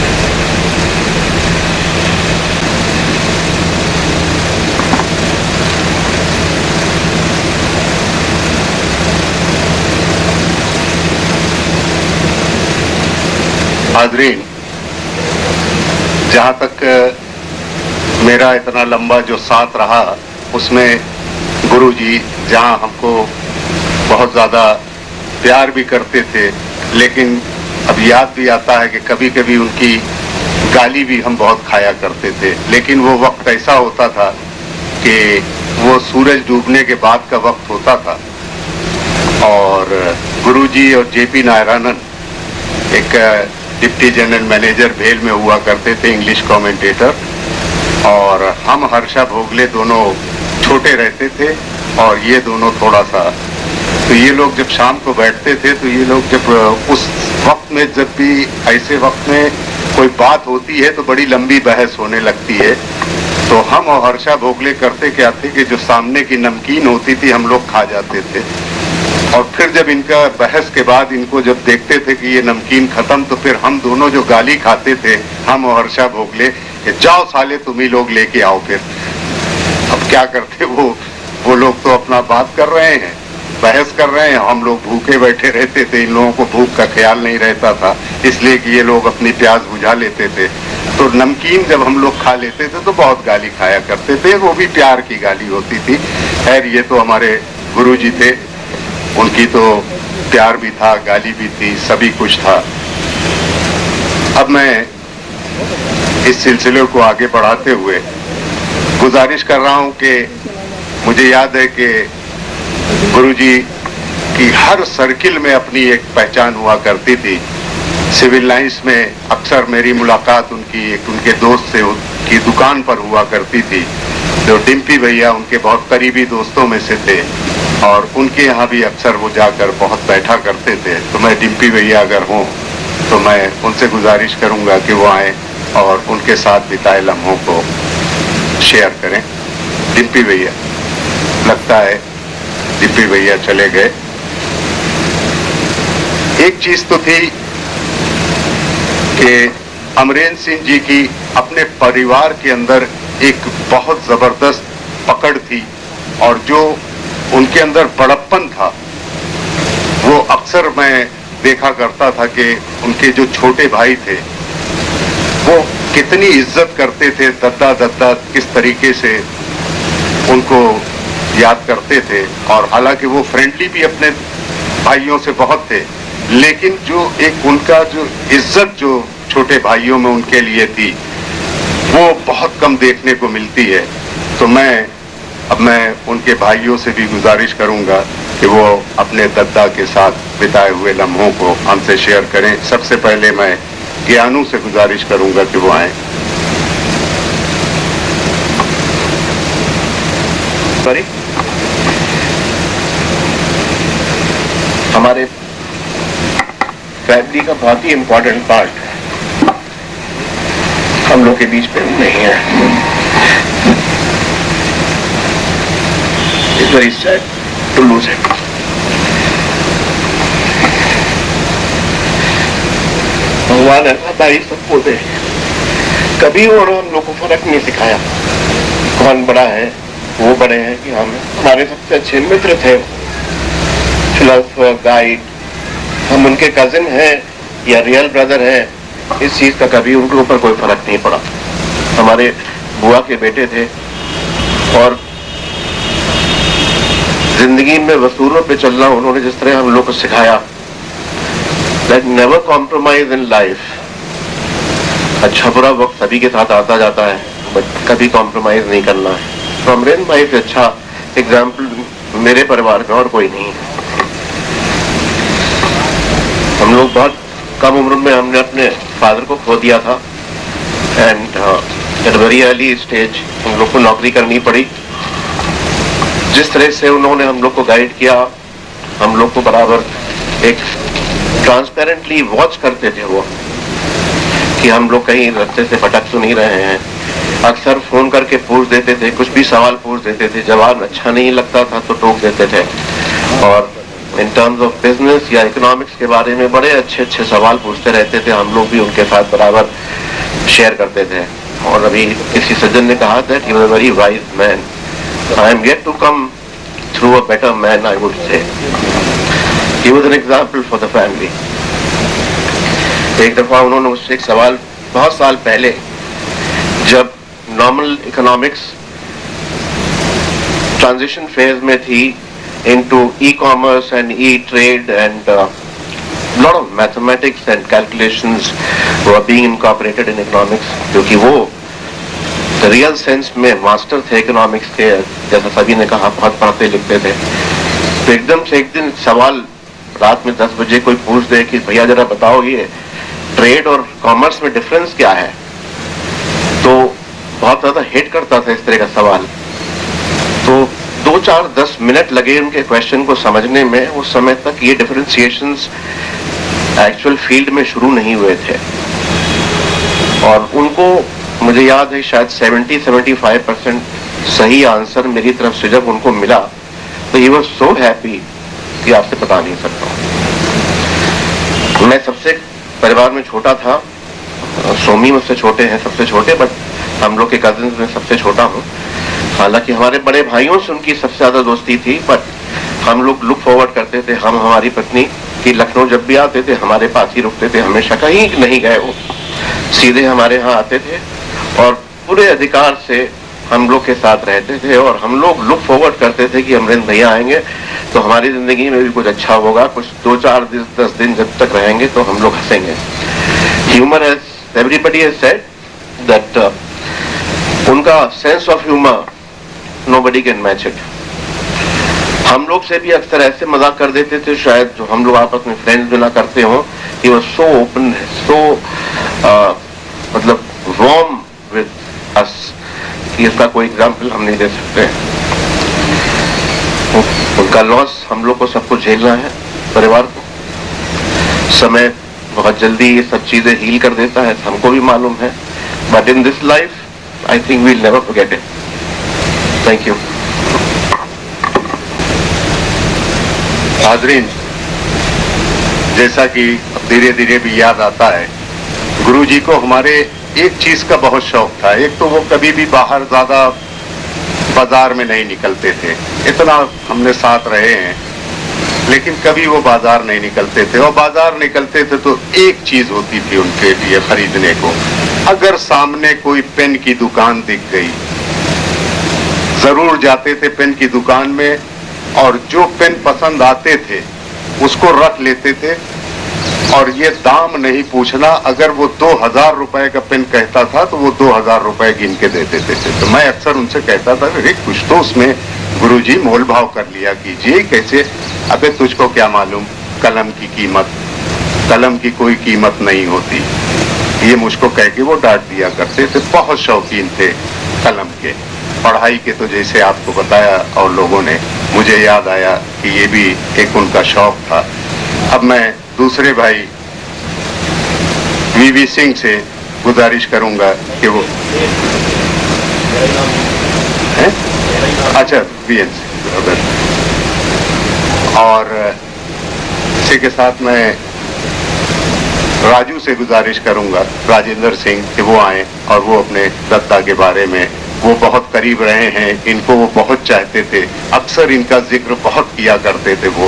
Speaker 2: हाज़रीन, जहाँ तक मेरा इतना लंबा जो साथ रहा उसमें गुरुजी जहाँ हमको बहुत ज़्यादा प्यार भी करते थे, लेकिन अब याद भी आता है कि कभी कभी उनकी गाली भी हम बहुत खाया करते थे। लेकिन वो वक्त ऐसा होता था कि वो सूरज डूबने के बाद का वक्त होता था और गुरुजी और जेपी नारायणन एक डिप्टी जनरल मैनेजर भेल में हुआ करते थे, इंग्लिश कमेंटेटर, और हम हर्षा भोगले दोनों छोटे रहते थे और ये दोनों थोड़ा सा। तो ये लोग जब शाम को बैठते थे तो ये लोग जब उस वक्त में, जब भी ऐसे वक्त में कोई बात होती है तो बड़ी लंबी बहस होने लगती है, तो हम और हर्षा भोगले करते क्या थे कि जो सामने की नमकीन होती थी हम लोग खा जाते थे और फिर जब इनका बहस के बाद इनको जब देखते थे कि ये नमकीन खत्म तो फिर हम दोनों जो गाली खाते थे, हम और हर्षा भोगले, कि जाओ साले तुम ही लोग लेके आओ। फिर अब क्या करते, वो लोग तो अपना बात कर रहे हैं, बहस कर रहे हैं, हम लोग भूखे बैठे रहते थे। इन लोगों को भूख का ख्याल नहीं रहता था, इसलिए कि ये लोग अपनी प्यास बुझा लेते थे। तो नमकीन जब हम लोग खा लेते थे तो बहुत गाली खाया करते थे, वो भी प्यार की गाली होती थी। खैर, ये तो हमारे गुरुजी थे, उनकी तो प्यार भी था, गाली भी थी, सभी कुछ था। अब मैं इस सिलसिले को आगे बढ़ाते हुए गुजारिश कर रहा हूं कि मुझे याद है कि गुरुजी की हर सर्किल में अपनी एक पहचान हुआ करती थी। सिविल लाइंस में अक्सर मेरी मुलाकात उनके दोस्त से की दुकान पर हुआ करती थी, जो डिम्पी भैया उनके बहुत करीबी दोस्तों में से थे और उनके यहाँ भी अक्सर वो जाकर बहुत बैठा करते थे। तो मैं डिम्पी भैया अगर हों तो मैं उनसे गुजारिश करूँगा कि वो आए और उनके साथ बिताए लम्हों को शेयर करें। डिम्पी भैया, लगता है डिम्पी भैया चले गए। एक चीज तो थी कि अमरेंद्र सिंह जी की अपने परिवार के अंदर एक बहुत जबरदस्त पकड़ थी और जो उनके अंदर बड़प्पन था, वो अक्सर मैं देखा करता था कि उनके जो छोटे भाई थे वो कितनी इज्जत करते थे, दद्दा किस तरीके से उनको याद करते थे। और हालांकि वो फ्रेंडली भी अपने भाइयों से बहुत थे, लेकिन जो एक उनका जो इज्जत जो छोटे भाइयों में उनके लिए थी वो बहुत कम देखने को मिलती है। तो मैं उनके भाइयों से भी गुजारिश करूंगा कि वो अपने दद्दा के साथ बिताए हुए लम्हों को हमसे शेयर करें। सबसे पहले मैं ज्ञानू से गुजारिश करूंगा कि वो आए। सॉरी, हमारे फैमिली का बहुत ही इम्पोर्टेंट पार्ट हम लोग के बीच में नहीं है। It's very sad to lose it. भगवान ऐसा ही सबको दे। कभी उन्होंने हम लोग को फर्क नहीं सिखाया कौन बड़ा है, वो बड़े हैं कि हम। हमारे सबसे अच्छे मित्र थे, फिलोसोफर, गाइड। हम उनके कजिन हैं या रियल ब्रदर हैं, इस चीज का कभी उनके ऊपर कोई फर्क नहीं पड़ा। हमारे बुआ के बेटे थे और जिंदगी में वसूलों पे चलना उन्होंने जिस तरह हम लोग को सिखाया, that never compromise in life. अच्छा बुरा वक्त सभी के साथ आता जाता है, बट कभी कॉम्प्रोमाइज नहीं करना है। तो अमरेंद्र भाई से अच्छा एग्जाम्पल मेरे परिवार में और कोई नहीं है। हम लोग बहुत कम उम्र में हमने अपने फादर को खो दिया था and at very early stage हम लोग को नौकरी करनी पड़ी। जिस तरह से उन्होंने हम लोग को गाइड किया, हम लोग को बराबर एक ट्रांसपेरेंटली वॉच करते थे वो कि हम लोग कहीं रास्ते से भटक तो नहीं रहे हैं। अक्सर फोन करके पूछ देते थे, कुछ भी सवाल पूछ देते थे, जवाब अच्छा नहीं लगता था तो टोक देते थे। और इन टर्म्स ऑफ बिजनेस या इकोनॉमिक्स के बारे में बड़े अच्छे अच्छे सवाल पूछते रहते थे। हम लोग भी उनके साथ बराबर शेयर करते थे। और अभी किसी सज्जन ने कहा that he was a very wise man. I am yet to come through a better man, I would say. He was an example for the family. एक दफा उन्होंने मुझसे एक सवाल बहुत साल पहले, जब नॉर्मल इकोनॉमिक्स ट्रांजिशन फेज में थी into e-commerce and e-trade and lot of mathematics and calculations were being incorporated in economics, क्योंकि वो रियल सेंस में मास्टर थे इकोनॉमिक्स के। जैसा सभी ने कहा, बहुत पढ़ते लिखते थे। तो एकदम से एक दिन सवाल रात में 10 बजे कोई पूछ दे कि भैया जरा बताओ ये ट्रेड और कॉमर्स में डिफरेंस क्या है, तो बहुत ज्यादा हिट करता था इस तरह का सवाल। तो 2-4-10 मिनट लगे उनके क्वेश्चन को समझने में। उस समय तक ये डिफरेंशिएशंस एक्चुअल फील्ड में शुरू नहीं हुए थे। और उनको मुझे याद है शायद 70-75% सही आंसर मेरी तरफ से जब उनको मिला तो ही वाज सो हैप्पी कि आपसे बता नहीं सकता। मैं सबसे परिवार में छोटा था, सोमी मुझसे छोटे हैं, सबसे छोटे, बट हम लोग के कजिन्स में सबसे छोटा हूँ। हालांकि हमारे बड़े भाइयों से उनकी सबसे ज्यादा दोस्ती थी, बट हम लोग लुक फॉरवर्ड करते थे, हम हमारी पत्नी कि लखनऊ जब भी आते थे हमारे पास ही रुकते थे, हमेशा कहीं नहीं गए। वो सीधे हमारे यहाँ आते थे और पूरे अधिकार से हम लोग के साथ रहते थे। और हम लोग लुक फॉरवर्ड करते थे कि अमरेंद्र भैया आएंगे तो हमारी जिंदगी में भी कुछ अच्छा होगा, कुछ 2-4-10 दिन जब तक रहेंगे तो हम लोग हंसेंगे। Humour, as everybody has said that उनका sense of humour nobody can match it। हम लोग से भी अक्सर ऐसे मजाक कर देते थे शायद जो हम लोग आपस में फ्रेंड्स भी ना करते हो। He was so open, so मतलब warm with us कि इसका कोई एग्जाम्पल हम नहीं दे सकते। उनका लॉस हम लोग को सबको झेलना है, परिवार को। समय बहुत जल्दी ये सब चीजें हील कर देता है, हमको भी मालूम है, but in this life I think we'll never forget it. Thank you.
Speaker 7: हाज़रीन, जैसा कि धीरे धीरे भी याद आता है, गुरुजी को हमारे एक चीज का बहुत शौक था। एक तो वो कभी भी बाहर ज्यादा बाजार में नहीं निकलते थे, इतना हमने साथ रहे हैं, लेकिन कभी वो बाजार नहीं निकलते थे। और बाजार निकलते थे तो एक चीज होती थी उनके लिए खरीदने को, अगर सामने कोई पेन की दुकान दिख गई जरूर जाते थे पेन की दुकान में, और जो पेन पसंद आते थे उसको रख लेते थे। और ये दाम नहीं पूछना, अगर वो 2000 रुपए का पेन कहता था तो वो 2000 रुपए गिन के दे देते थे। तो मैं अक्सर उनसे कहता था, अरे कुछ तो उसमें गुरुजी मोल भाव कर लिया कीजिए। कैसे? अबे तुझको क्या मालूम कलम की कीमत, कलम की कोई कीमत नहीं होती। ये मुझको कह के वो डांट दिया करते थे। बहुत शौकीन थे कलम के।
Speaker 2: पढ़ाई के तो जैसे आपको बताया और लोगों ने, मुझे याद आया कि ये भी एक उनका शौक था। अब मैं दूसरे भाई वीवी सिंह से गुजारिश करूंगा कि वो है? अच्छा, वीएन सिंह, और इसी के साथ मैं राजू से गुजारिश करूंगा, राजेंद्र सिंह, कि वो आए और वो अपने दत्ता के बारे में, वो बहुत करीब रहे हैं, इनको वो बहुत चाहते थे, अक्सर इनका जिक्र बहुत किया करते थे वो,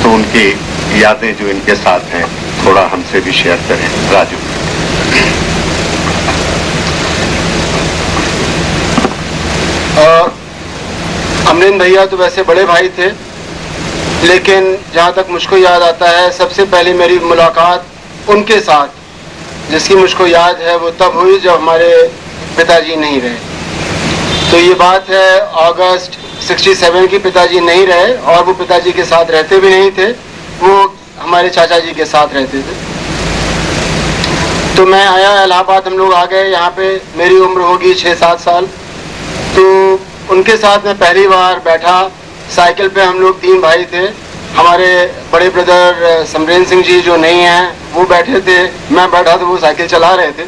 Speaker 2: तो उनकी यादें जो इनके साथ हैं थोड़ा हमसे भी शेयर करें। राजू।
Speaker 1: अमरीन भैया तो वैसे बड़े भाई थे, लेकिन जहाँ तक मुझको याद आता है, सबसे पहले मेरी मुलाकात उनके साथ जिसकी मुझको याद है वो तब हुई जब हमारे पिताजी नहीं रहे। तो ये बात है अगस्त 67 की। पिताजी नहीं रहे और वो पिताजी के साथ रहते भी नहीं थे, वो हमारे चाचा जी के साथ रहते थे। तो मैं आया इलाहाबाद, हम लोग आ गए यहाँ पे, मेरी उम्र होगी 6-7 साल। तो उनके साथ मैं पहली बार बैठा साइकिल पे। हम लोग 3 भाई थे, हमारे बड़े ब्रदर समरेन सिंह जी जो नहीं हैं वो बैठे थे, मैं बैठा तो वो साइकिल चला रहे थे।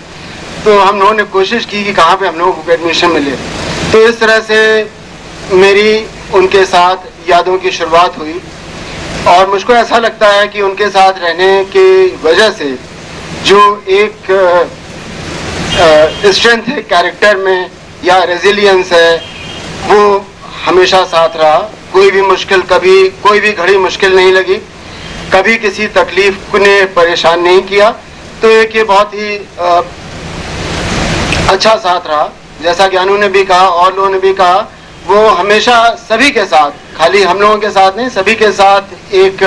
Speaker 1: तो हम लोगों ने कोशिश की कि कहाँ पे हम लोगों को एडमिशन मिले। तो इस तरह से मेरी उनके साथ यादों की शुरुआत हुई। और मुझको ऐसा लगता है कि उनके साथ रहने की वजह से जो एक स्ट्रेंथ है कैरेक्टर में या रेजिलियंस है, वो हमेशा साथ रहा। कोई भी मुश्किल, कभी कोई भी घड़ी मुश्किल नहीं लगी, कभी किसी तकलीफ ने परेशान नहीं किया। तो एक ये बहुत ही अच्छा साथ रहा। जैसा ज्ञानू ने भी कहा और लोगों ने भी कहा, वो हमेशा सभी के साथ, खाली हम लोगों के साथ नहीं, सभी के साथ एक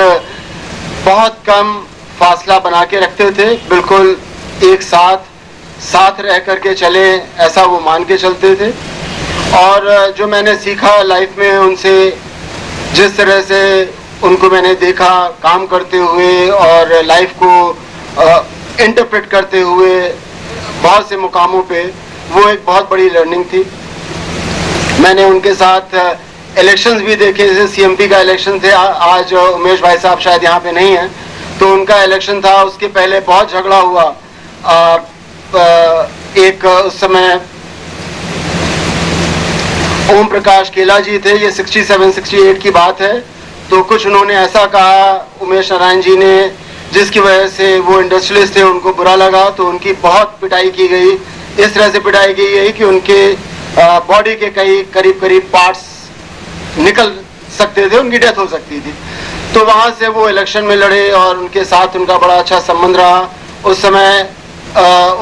Speaker 1: बहुत कम फासला बना के रखते थे। बिल्कुल एक साथ रह करके चले, ऐसा वो मान के चलते थे। और जो मैंने सीखा लाइफ में उनसे, जिस तरह से उनको मैंने देखा काम करते हुए और लाइफ को इंटरप्रेट करते हुए बहुत से मुकामों पे, वो एक बहुत बड़ी लर्निंग थी। मैंने उनके साथ इलेक्शंस भी देखे, जैसे सीएमपी का इलेक्शन थे, आज उमेश भाई साहब शायद यहाँ पे नहीं हैं, तो उनका इलेक्शन था। उसके पहले बहुत झगड़ा हुआ। एक उस समय ओम प्रकाश केला जी थे, ये 67-68 की बात है। तो कुछ उन्होंने ऐसा कहा उमेश नारायण जी ने, जिसकी वजह से वो इंडस्ट्रियलिस्ट थे, उनको बुरा लगा, तो उनकी बहुत पिटाई की गई। इस तरह से पिटाई की गई कि उनके बॉडी के कई करीब पार्ट्स निकल सकते थे, उनकी डेथ हो सकती थी। तो वहाँ से वो इलेक्शन में लड़े और उनके साथ उनका बड़ा अच्छा संबंध रहा। उस समय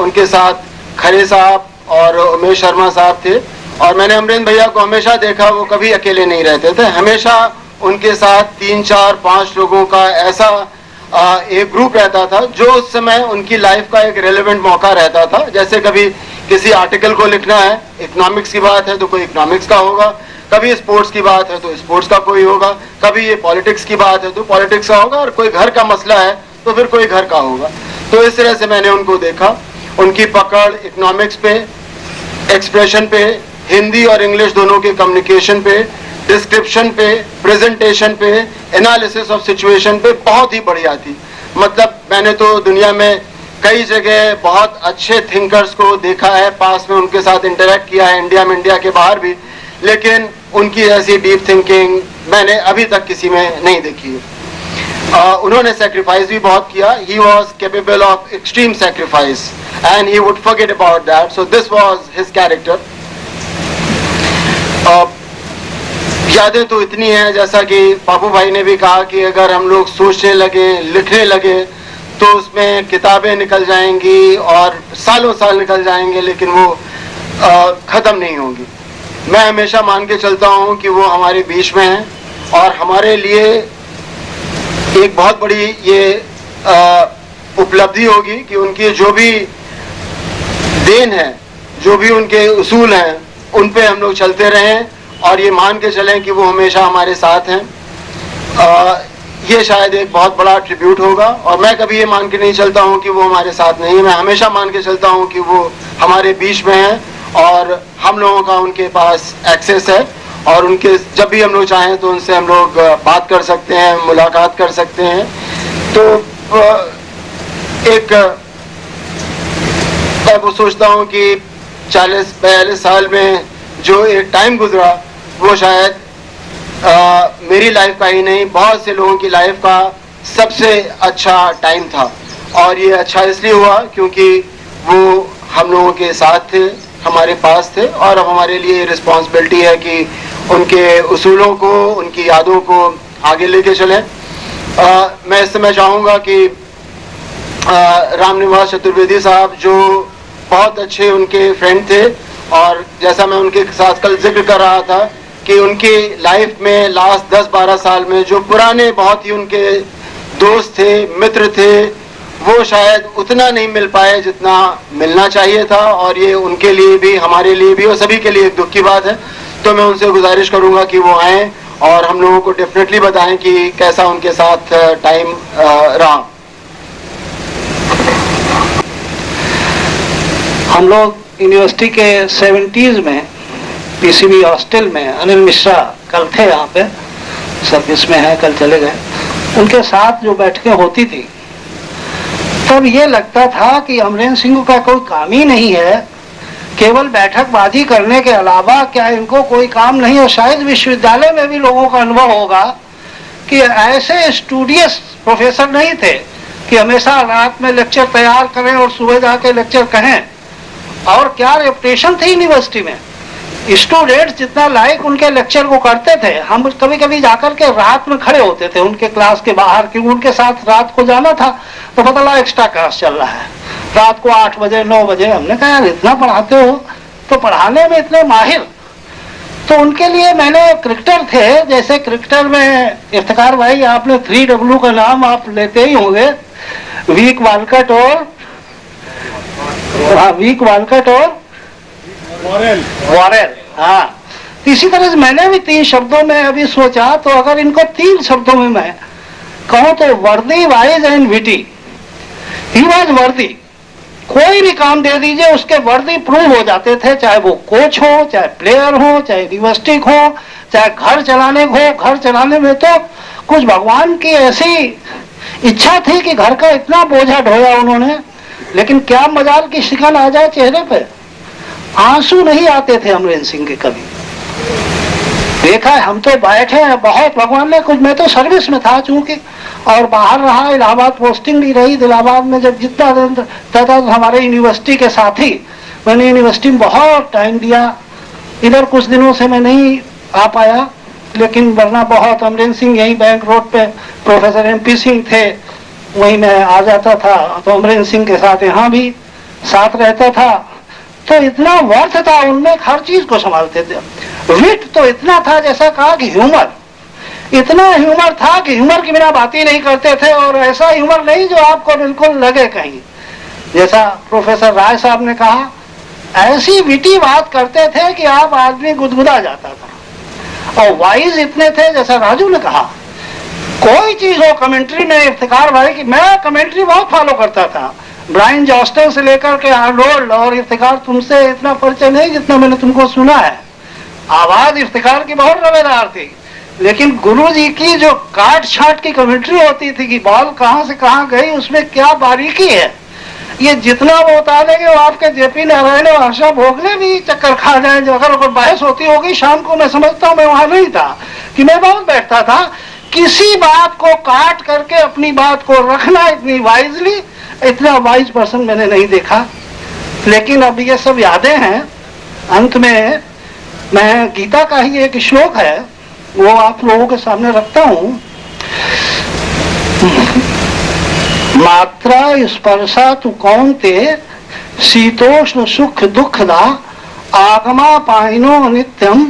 Speaker 1: उनके साथ खरे साहब और उमेश शर्मा साहब थे। और मैंने अमरीन भैया को हमेशा देखा, वो कभी अकेले नहीं रहते थे, हमेशा उनके साथ 3, 4, 5 लोगों का ऐसा एक ग्रुप रहता था, जो उस समय उनकी लाइफ का एक रेलेवेंट मौका रहता था। जैसे कभी किसी आर्टिकल को लिखना है, इकोनॉमिक्स की बात है तो कोई इकोनॉमिक्स का होगा, कभी स्पोर्ट्स की बात है तो स्पोर्ट्स का कोई होगा, कभी ये पॉलिटिक्स की बात है तो पॉलिटिक्स का होगा, और कोई घर का मसला है तो फिर कोई घर का होगा। तो इस तरह से मैंने उनको देखा। उनकी पकड़ इकोनॉमिक्स पे, एक्सप्रेशन पे, हिंदी और इंग्लिश दोनों के कम्युनिकेशन पे, डिस्क्रिप्शन पे, प्रेजेंटेशन पे, एनालिसिस ऑफ सिचुएशन पे बहुत ही बढ़िया थी। मतलब मैंने तो दुनिया में कई जगह बहुत अच्छे थिंकर्स को देखा है, पास में उनके साथ इंटरेक्ट किया है, इंडिया में, इंडिया के बाहर भी, लेकिन उनकी ऐसी डीप थिंकिंग मैंने अभी तक किसी में नहीं देखी है। उन्होंने सेक्रीफाइस भी बहुत किया। He was capable of extreme sacrifice and he would forget about that, so this was his character. यादें तो इतनी हैं, जैसा कि पापू भाई ने भी कहा कि अगर हम लोग सोचने लगे, लिखने लगे, तो उसमें किताबें निकल जाएंगी और सालों साल निकल जाएंगे, लेकिन वो ख़त्म नहीं होंगी। मैं हमेशा मान के चलता हूँ कि वो हमारे बीच में हैं और हमारे लिए एक बहुत बड़ी ये उपलब्धि होगी कि उनकी जो भी देन है, जो भी उनके उसूल हैं, उन पे हम लोग चलते रहें और ये मान के चलें कि वो हमेशा हमारे साथ हैं। ये शायद एक बहुत बड़ा ट्रिब्यूट होगा। और मैं कभी ये मान के नहीं चलता हूँ कि वो हमारे साथ नहीं है, मैं हमेशा मान के चलता हूँ कि वो हमारे बीच में हैं और हम लोगों का उनके पास एक्सेस है और उनके जब भी हम लोग चाहें तो उनसे हम लोग बात कर सकते हैं, मुलाकात कर सकते हैं। तो एक मैं वो सोचता हूँ कि 40-42 साल में जो एक टाइम गुजरा वो शायद मेरी लाइफ का ही नहीं, बहुत से लोगों की लाइफ का सबसे अच्छा टाइम था। और ये अच्छा इसलिए हुआ क्योंकि वो हम लोगों के साथ थे, हमारे पास थे, और अब हमारे लिए रिस्पॉन्सिबिलिटी है कि उनके उसूलों को, उनकी यादों को आगे लेके चलें। मैं इस समय चाहूँगा कि रामनिवास चतुर्वेदी साहब जो बहुत अच्छे उनके फ्रेंड थे, और जैसा मैं उनके साथ कल जिक्र कर रहा था कि उनकी लाइफ में लास्ट 10-12 साल में जो पुराने बहुत ही उनके दोस्त थे, मित्र थे, वो शायद उतना नहीं मिल पाए जितना मिलना चाहिए था। और ये उनके लिए भी, हमारे लिए भी और सभी के लिए एक दुख की बात है। तो मैं उनसे गुजारिश करूंगा कि वो आएँ और हम लोगों को डेफिनेटली बताएं कि कैसा उनके साथ टाइम रहा।
Speaker 8: हम लोग यूनिवर्सिटी के 70s में पीसीबी हॉस्टल में, अनिल मिश्रा कल थे यहाँ पे, सर्विस में है, कल चले गए, उनके साथ जो बैठकें होती थी तब ये लगता था कि अमरेंद्र सिंह का कोई काम ही नहीं है, केवल बैठकबाजी करने के अलावा क्या इनको कोई काम नहीं। और शायद विश्वविद्यालय में भी लोगों का अनुभव होगा कि ऐसे स्टूडियस प्रोफेसर नहीं थे कि हमेशा रात में लेक्चर तैयार करें और सुबह जाके लेक्चर कहें। और क्या रेपुटेशन थी यूनिवर्सिटी में, स्टूडेंट्स जितना लाइक उनके लेक्चर को करते थे। हम कभी कभी जाकर के रात में खड़े होते थे उनके क्लास के बाहर, क्योंकि उनके साथ रात को जाना था। तो पता लगा एक्स्ट्रा क्लास चल रहा है रात को 8 बजे 9 बजे। हमने कहा यार इतना पढ़ाते हो, तो पढ़ाने में इतने माहिर। तो उनके लिए मैंने क्रिकेटर थे, जैसे क्रिकेटर में इफ्तिकार भाई आपने 3W का नाम आप लेते ही होंगे, वीक वालकट और वॉरेल। हाँ, इसी तरह से मैंने भी 3 शब्दों में अभी सोचा, तो अगर इनको 3 शब्दों में मैं कहूँ तो वर्दी, wise and witty. He was वर्दी, कोई भी काम दे दीजिए उसके वर्दी प्रूव हो जाते थे, चाहे वो कोच हो, चाहे प्लेयर हो, चाहे यूनिवर्सिटी हो, चाहे घर चलाने हो। घर चलाने में तो कुछ भगवान की ऐसी इच्छा थी कि घर का इतना बोझा ढोया उन्होंने, लेकिन क्या मजाल की शिकन आ जाए चेहरे पे, आंसू नहीं आते थे अमरेंद्र सिंह के कभी। देखा है, हम तो बैठे हैं बहुत, भगवान ने कुछ, मैं तो सर्विस में था चूंकि, और बाहर रहा, इलाहाबाद पोस्टिंग भी रही। इलाहाबाद में जब जितना दिन था हमारे यूनिवर्सिटी के साथी, मैंने यूनिवर्सिटी में बहुत टाइम दिया। इधर कुछ दिनों से मैं नहीं आ पाया, लेकिन वरना बहुत, अमरेंद्र सिंह यही बैंक रोड पे प्रोफेसर MP सिंह थे, वहीं मैं आ जाता था। तो अमरेंद्र सिंह के साथ यहाँ भी साथ रहता था। तो इतना वर्थ था उनमें, हर चीज को संभालते थे। विट तो इतना था, जैसा कहा कि ह्यूमर, इतना ह्यूमर था कि ह्यूमर के बिना बात ही नहीं करते थे। और ऐसा ह्यूमर नहीं जो आपको बिल्कुल लगे कहीं, जैसा प्रोफेसर राय साहब ने कहा, ऐसी विटी बात करते थे कि आप आदमी गुदगुदा जाता था। और वाइज इतने थे, जैसा राजू ने कहा, कोई चीज हो कमेंट्री में, इफ्तिकार भाई की मैं कमेंट्री बहुत फॉलो करता था, ब्रायन जॉस्टन से लेकर के आर्नोल्ड। और इफ्तिकार तुमसे इतना परिचय नहीं जितना मैंने तुमको सुना है, आवाज इफ्तिकार की बहुत रवेदार थी, लेकिन गुरुजी की जो काट छाट की कमेंट्री होती थी कि बॉल कहां से कहां गई, उसमें क्या बारीकी है, ये जितना वो बता देंगे वो आपके JP नारायण और आशा भोगले भी चक्कर खा जाए। अगर कोई बहस होती होगी शाम को, मैं समझता हूँ, मैं वहां नहीं था, कि मैं बहुत बैठता था, किसी बात को काट करके अपनी बात को रखना इतनी वाइजली, इतना वाइज पर्सन मैंने नहीं देखा। लेकिन अब ये सब यादें हैं। अंत में मैं गीता का ही एक श्लोक है, वो आप लोगों के सामने रखता हूं। मात्रा स्पर्शा तु कौन्ते शीतोष्ण सुख दुखदा आगमा पाइनो नित्यम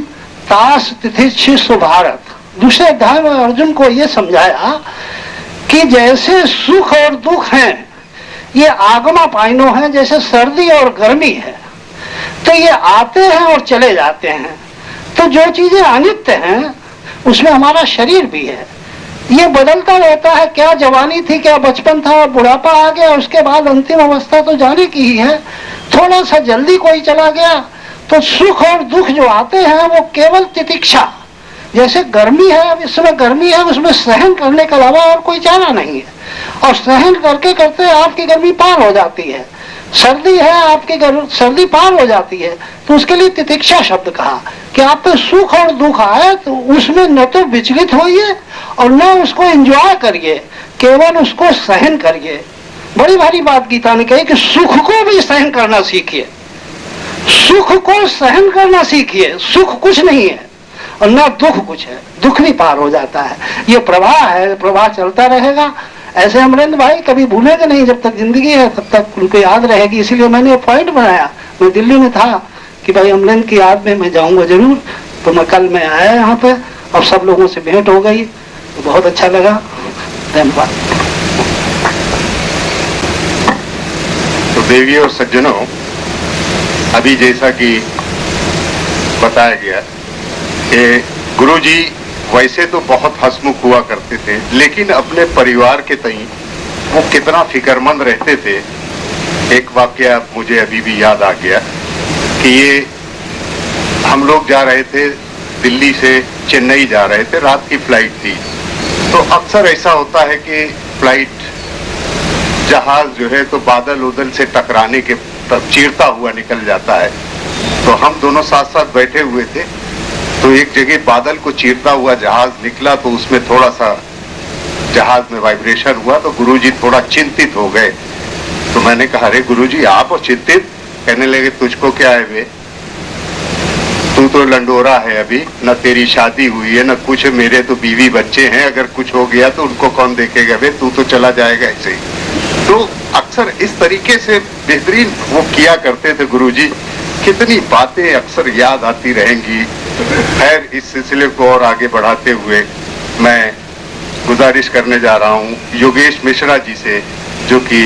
Speaker 8: तास तिथिक्षु भारत। दूसरे अध्याय में अर्जुन को ये समझाया कि जैसे सुख और दुख हैं ये आगमा पाइनो है, जैसे सर्दी और गर्मी है, तो ये आते हैं और चले जाते हैं। तो जो चीजें अनित्य हैं उसमें हमारा शरीर भी है, ये बदलता रहता है। क्या जवानी थी, क्या बचपन था, बुढ़ापा आ गया, उसके बाद अंतिम अवस्था तो जाने की ही है। थोड़ा सा जल्दी कोई चला गया तो सुख और दुख जो आते हैं वो केवल तितिक्षा, जैसे गर्मी है, अब इस समय गर्मी है, उसमें सहन करने के अलावा और कोई चारा नहीं है, और सहन करके करते आपकी गर्मी पार हो जाती है। सर्दी है, आपकी सर्दी पार हो जाती है, तो उसके लिए तितिक्षा शब्द कहा कि आप पे सुख और दुख आए तो उसमें न तो विचलित होइए और न उसको एंजॉय करिए, केवल उसको सहन करिए। बड़ी भारी बात गीता ने कही कि सुख को भी सहन करना सीखिए, सुख को सहन करना सीखिए। सुख कुछ नहीं है और ना दुख कुछ है, दुख भी पार हो जाता है। ये प्रवाह है, प्रवाह चलता रहेगा। ऐसे अमरेंद्र भाई कभी भूलेंगे नहीं, जब तक जिंदगी है तब तक उनको याद रहेगी। इसीलिए मैंने पॉइंट बनाया, मैं दिल्ली में था कि भाई अमरेंद्र की याद में मैं जाऊंगा जरूर, तो मैं कल मैं आया यहाँ पे और सब लोगों से भेंट हो गई, तो बहुत अच्छा लगा। धन्यवाद।
Speaker 7: तो देवी और सज्जनों, अभी जैसा कि बताया गया कि गुरुजी वैसे तो बहुत हंसमुख हुआ करते थे, लेकिन अपने परिवार के तई वो कितना फिक्रमंद रहते थे। एक वाकया मुझे अभी भी याद आ गया कि ये हम लोग जा रहे थे, दिल्ली से चेन्नई जा रहे थे, रात की फ्लाइट थी। तो अक्सर ऐसा होता है कि फ्लाइट जहाज जो है तो बादल उदल से टकराने के तब चीरता हुआ निकल जाता है। तो हम दोनों साथ साथ बैठे हुए थे, तो एक जगह बादल को चीरता हुआ जहाज निकला, तो उसमें थोड़ा सा जहाज में वाइब्रेशन हुआ, तो गुरुजी थोड़ा चिंतित हो गए। तो मैंने कहा, अरे गुरुजी आप और चिंतित? कहने लगे, तुझको क्या है बे, तू तो लंडोरा है, अभी न तेरी शादी हुई है न कुछ, मेरे तो बीवी बच्चे हैं, अगर कुछ हो गया तो उनको कौन देखेगा बे, तू तो चला जाएगा ऐसे ही। तो अक्सर इस तरीके से बेहतरीन वो किया करते थे गुरुजी। कितनी बातें अक्सर याद आती रहेंगी। खैर, इस सिलसिले को और आगे बढ़ाते हुए मैं गुजारिश करने जा रहा हूं योगेश मिश्रा जी से, जो कि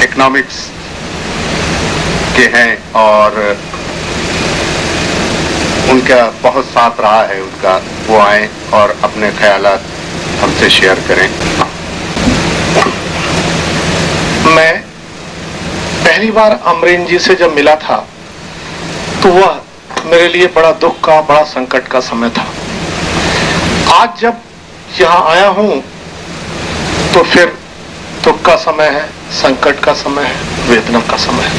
Speaker 7: इकोनॉमिक्स के हैं और उनका बहुत साथ रहा है उनका, वो आए और अपने ख्यालात हमसे शेयर करें।
Speaker 9: मैं पहली बार अमरेंद्र जी से जब मिला था तो वह मेरे लिए बड़ा दुख का, बड़ा संकट का समय था। आज जब यहाँ आया हूं तो फिर दुख का समय है, संकट का समय है, वेदना का समय है।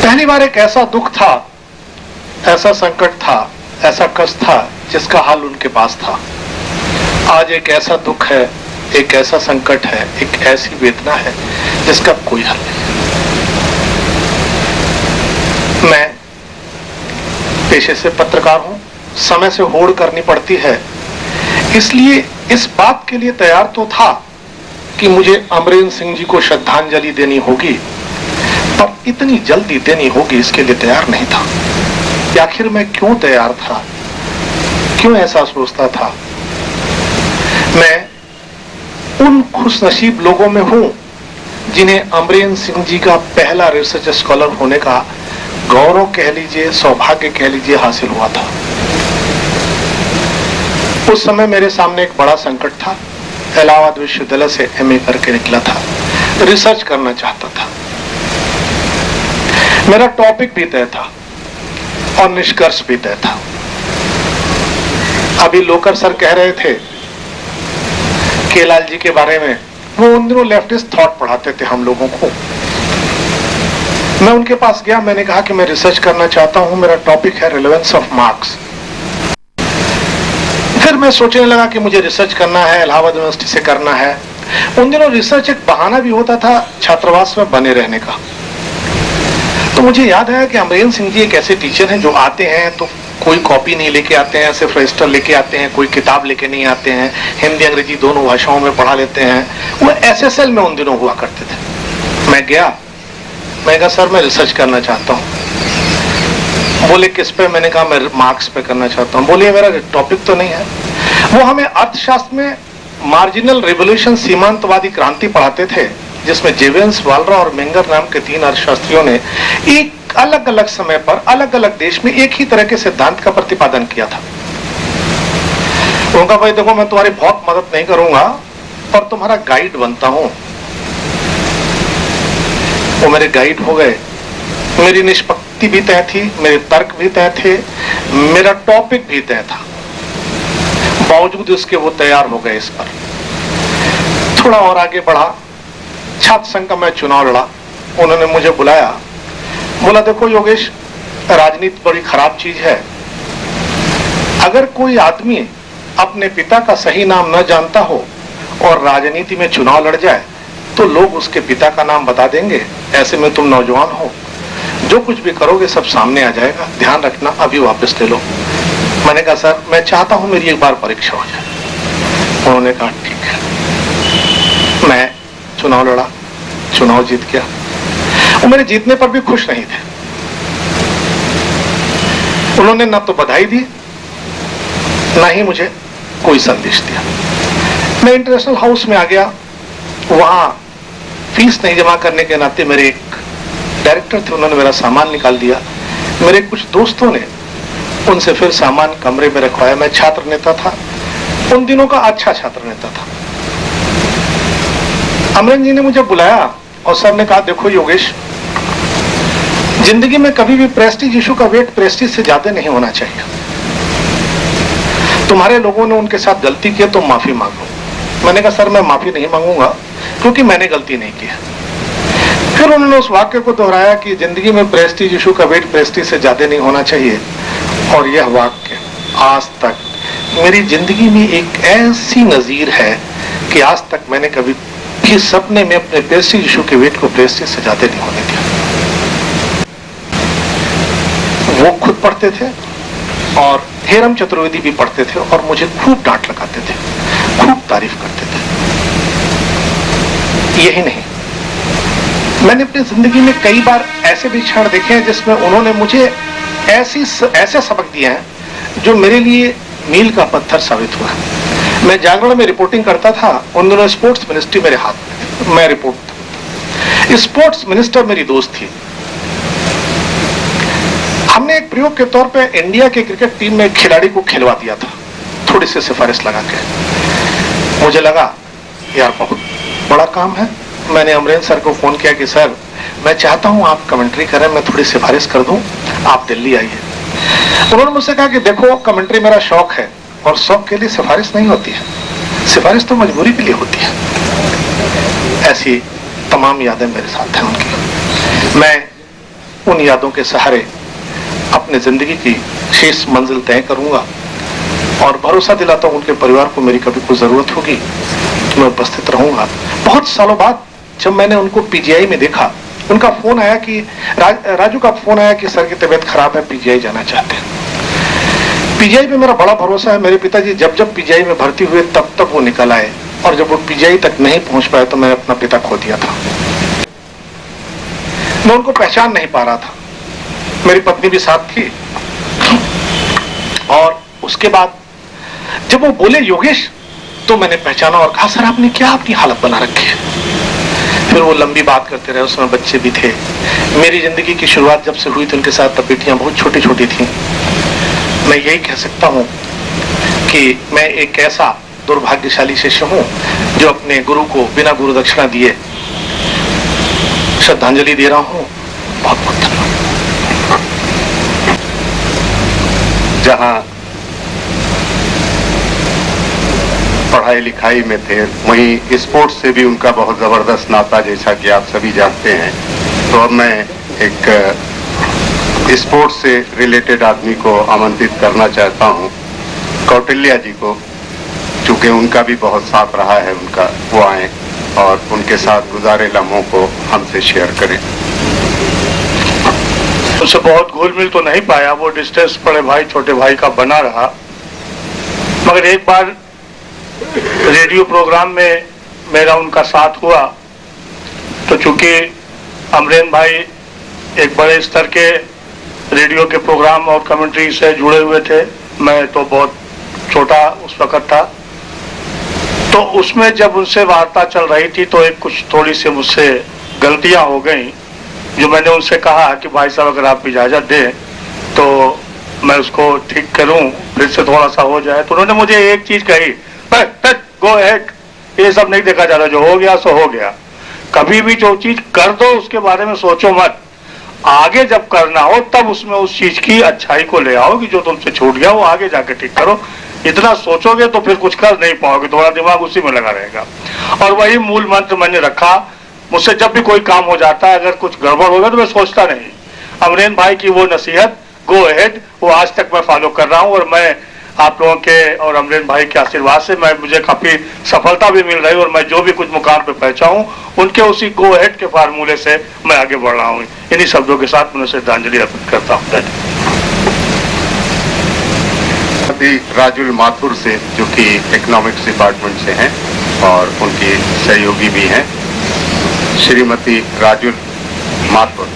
Speaker 9: पहली बार एक ऐसा दुख था, ऐसा संकट था, ऐसा कष्ट था जिसका हल उनके पास था। आज एक ऐसा दुख है, एक ऐसा संकट है, एक ऐसी वेदना है जिसका कोई हल नहीं है। मैं पेशे से पत्रकार हूं, समय से होड़ करनी पड़ती है, इसलिए इस बात के लिए तैयार तो था कि मुझे अमरेंद्र सिंह जी को श्रद्धांजलि देनी होगी, पर इतनी जल्दी देनी होगी इसके लिए तैयार नहीं था। आखिर मैं क्यों तैयार था, क्यों ऐसा सोचता था? मैं उन खुशनसीब लोगों में हूं जिन्हें अमरेंद्र सिंह जी का पहला रिसर्च स्कॉलर होने का गौरव कह लीजिए, सौभाग्य कह लीजिए, हासिल हुआ था। उस समय मेरे सामने एक बड़ा संकट था। इलाहाबाद विश्वविद्यालय से एमए करके निकला था, रिसर्च करना चाहता था। मेरा टॉपिक भी तय था और निष्कर्ष भी तय था। अभी लोकर सर कह रहे थे केलाल जी के बारे में, वो उन दिनों लेफ्टिस्ट थॉट पढ़ाते थे हम लोगों को। मैं उनके पास गया, मैंने कहा कि मैं रिसर्च करना चाहता हूं, मेरा टॉपिक है रिलेवेंस ऑफ मार्क्स। फिर मैं सोचने लगा कि मुझे रिसर्च करना है, इलाहाबाद यूनिवर्सिटी से करना है। उन दिनों रिसर्च एक बहाना भी होता था छात्रावास में बने रहने का। तो मुझे याद आया कि अमरेंद्र सिंह जी एक ऐसे टीचर हैं जो आते हैं तो कोई कॉपी नहीं लेके आते हैं, सिर्फ रजिस्टर लेके आते हैं, कोई किताब लेके नहीं आते हैं, हिंदी अंग्रेजी दोनों भाषाओं में पढ़ा लेते हैं। वो एसएसएल में उन दिनों हुआ करते थे। मैं गया, मैं कहा सर मैं रिसर्च करना चाहता हूँ। बोले किस पे? मैंने कहा मैं मार्क्स पे करना चाहता हूँ। बोलिए मेरा टॉपिक तो नहीं है। वो हमें अर्थशास्त्र में मार्जिनल रेवोल्यूशन, सीमांतवादी क्रांति पढ़ाते थे, जिसमें जेवेंस, वालरा और मेंगर नाम के 3 अर्थशास्त्रियों ने एक अलग अलग समय पर अलग अलग देश में एक ही तरह के सिद्धांत का प्रतिपादन किया था। उनका भाई देखो मैं तुम्हारी बहुत मदद नहीं करूंगा पर तुम्हारा गाइड बनता हूं। वो मेरे गाइड हो गए मेरी निष्पत्ति भी तय थी, मेरे तर्क भी तय थे, मेरा टॉपिक भी तय था। बावजूद उसके वो तैयार हो गए इस पर। थोड़ा और आगे बढ़ा, छात्र संघ का मैं चुनाव लड़ा। उन्होंने मुझे बुलाया, बोला देखो योगेश, राजनीति बड़ी खराब चीज है। अगर कोई आदमी अपने पिता का सही नाम न जानता हो और राजनीति में चुनाव लड़ जाए तो लोग उसके पिता का नाम बता देंगे। ऐसे में तुम नौजवान हो, जो कुछ भी करोगे सब सामने आ जाएगा, ध्यान रखना, अभी वापस ले लो। मैंने कहा सर मैं चाहता हूं मेरी एक बार परीक्षा हो जाए। उन्होंने कहा ठीक है। मैं चुनाव लड़ा, चुनाव जीत गया। वो मेरे जीतने पर भी खुश नहीं थे। उन्होंने न तो बधाई दी, ना ही मुझे कोई संदेश दिया। मैं इंटरनेशनल हाउस में आ गया। वहां फीस नहीं जमा करने के नाते मेरे एक डायरेक्टर थे, उन्होंने मेरा सामान निकाल दिया। मेरे कुछ दोस्तों ने उनसे फिर सामान कमरे में रखवाया। मैं छात्र नेता था, उन दिनों का अच्छा छात्र नेता था। अमरेंद्र जी ने मुझे बुलाया और सर ने कहा देखो योगेश, जिंदगी में कभी भी प्रेस्टीज इशू का वेट प्रेस्टीज से ज्यादा नहीं होना चाहिए। तुम्हारे लोगों ने उनके साथ गलती की तो माफी मांगो। मैंने कहा सर मैं माफी नहीं मांगूंगा क्योंकि मैंने गलती नहीं की है। फिर उन्होंने उस वाक्य को दोहराया कि जिंदगी में प्रेस्टीज इशू का वेट प्रेस्टीज से ज्यादा नहीं होना चाहिए। और यह वाक्य आज तक मेरी जिंदगी में एक ऐसी नजीर है कि आज तक मैंने कभी भी सपने में अपने प्रेस्टीज इशू के वेट को प्रेस्टीज से ज्यादा नहीं होने दिया। वो खुद पढ़ते थे और हेरम चतुर्वेदी भी पढ़ते थे और मुझे खूब डांट लगाते थे, खूब तारीफ करते थे। यही नहीं, मैंने अपनी जिंदगी में कई बार ऐसे भी क्षण देखे हैं जिसमें उन्होंने मुझे ऐसे सबक दिए हैं जो मेरे लिए मील का पत्थर साबित हुआ। मैं जागरण में रिपोर्टिंग करता था, उन दिनों स्पोर्ट्स मिनिस्ट्री मेरे हाथ में, मैं रिपोर्ट। स्पोर्ट्स मिनिस्टर मेरी दोस्त थी। हमने एक प्रयोग के तौर पे इंडिया के क्रिकेट टीम में एक खिलाड़ी को खिलवा दिया था, थोड़ी सी सिफारिश लगा के। मुझे लगा यार बहुत बड़ा काम है। मैंने अमरेंद्र सर को फोन किया कि सर मैं चाहता हूं आप कमेंट्री करें, मैं थोड़ी सिफारिश कर दूं, आप दिल्ली आइए। उन्होंने मुझसे कहा कि देखो कमेंट्री मेरा शौक है और शौक के लिए सिफारिश नहीं होती है, सिफारिश तो मजबूरी के लिए होती है। ऐसी तमाम यादें मेरे साथ हैं उनकी। मैं उन यादों के सहारे अपने जिंदगी की शेष मंजिल तय करूंगा और भरोसा दिलाता हूं उनके परिवार को मेरी कभी कोई जरूरत होगी तो मैं उपस्थित रहूंगा। बहुत सालों बाद जब मैंने उनको पीजीआई में देखा, उनका फोन आया कि राजू का फोन आया कि सर की तबीयत खराब है, पीजीआई जाना चाहते हैं। पीजीआई पे मेरा बड़ा भरोसा है। मेरे पिताजी जब जब पीजीआई में भर्ती हुए तब तब वो निकल आए और जब वो पीजीआई तक नहीं पहुंच पाए तो मैंने अपना पिता खो दिया था। मैं उनको पहचान नहीं पा रहा था। मेरी पत्नी भी साथ थी। और उसके बाद जब वो बोले योगेश, तो मैंने पहचाना और कहा सर आपने क्या अपनी हालत बना रखी है। फिर वो लंबी बात करते रहे, उसमें बच्चे भी थे। मेरी जिंदगी की शुरुआत जब से हुई थी उनके साथ तब बेटियां बहुत छोटी छोटी थी। मैं यही कह सकता हूं कि मैं एक ऐसा दुर्भाग्यशाली शिष्य हूं जो अपने गुरु को बिना गुरु दक्षिणा दिए श्रद्धांजलि दे रहा हूं। बहुत बहुत धन्यवाद।
Speaker 2: जहां पढ़ाई लिखाई में थे वहीं स्पोर्ट्स से भी उनका बहुत जबरदस्त नाता, जैसा कि आप सभी जानते हैं। तो अब मैं एक स्पोर्ट्स से रिलेटेड आदमी को आमंत्रित करना चाहता हूं, कौटिल्य जी को, चूंकि उनका भी बहुत साथ रहा है उनका, वो आए और उनके साथ गुजारे लम्हों को हमसे शेयर करें।
Speaker 10: उससे बहुत घुल मिल तो नहीं पाया, वो डिस्टेंस बड़े भाई छोटे भाई का बना रहा। मगर एक बार रेडियो प्रोग्राम में मेरा उनका साथ हुआ तो चूंकि अमरेंद्र भाई एक बड़े स्तर के रेडियो के प्रोग्राम और कमेंट्री से जुड़े हुए थे, मैं तो बहुत छोटा उस वक्त था। तो उसमें जब उनसे वार्ता चल रही थी तो एक कुछ थोड़ी सी मुझसे गलतियां हो गई जो मैंने उनसे कहा कि भाई साहब अगर आप इजाजत दें तो मैं उसको ठीक करूं, फिर से थोड़ा सा हो जाए। तो उन्होंने मुझे एक चीज कही, गो अहेड, ये सब नहीं देखा जा रहा, जो हो गया सो हो गया। कभी भी जो चीज कर दो उसके बारे में सोचो मत। आगे जब करना हो तब उसमें उस चीज की अच्छाई को ले आओ कि जो तुमसे छूट गया वो आगे जाके ठीक करो। इतना सोचोगे तो फिर कुछ कर नहीं पाओगे, तुम्हारा दिमाग उसी में लगा रहेगा। और वही मूल मंत्र मैंने रखा। मुझसे जब भी कोई काम हो जाता है, अगर कुछ गड़बड़ हो गया तो मैं सोचता नहीं। अमरेन भाई की वो नसीहत गो अहेड, वो आज तक मैं फॉलो कर रहा हूँ और मैं आप लोगों के और अमरेन भाई के आशीर्वाद से मुझे काफी सफलता भी मिल रही है और मैं जो भी कुछ मुकाम पे पहुंचा हूँ उनके उसी गो अहेड के फार्मूले से मैं आगे बढ़ रहा हूँ। इन्हीं शब्दों के साथ मैं श्रद्धांजलि अर्पित करता हूँ।
Speaker 2: राजुल माथुर से, जो कि इकोनॉमिक्स डिपार्टमेंट से हैं और उनकी सहयोगी भी हैं, श्रीमती राजुल माथुर।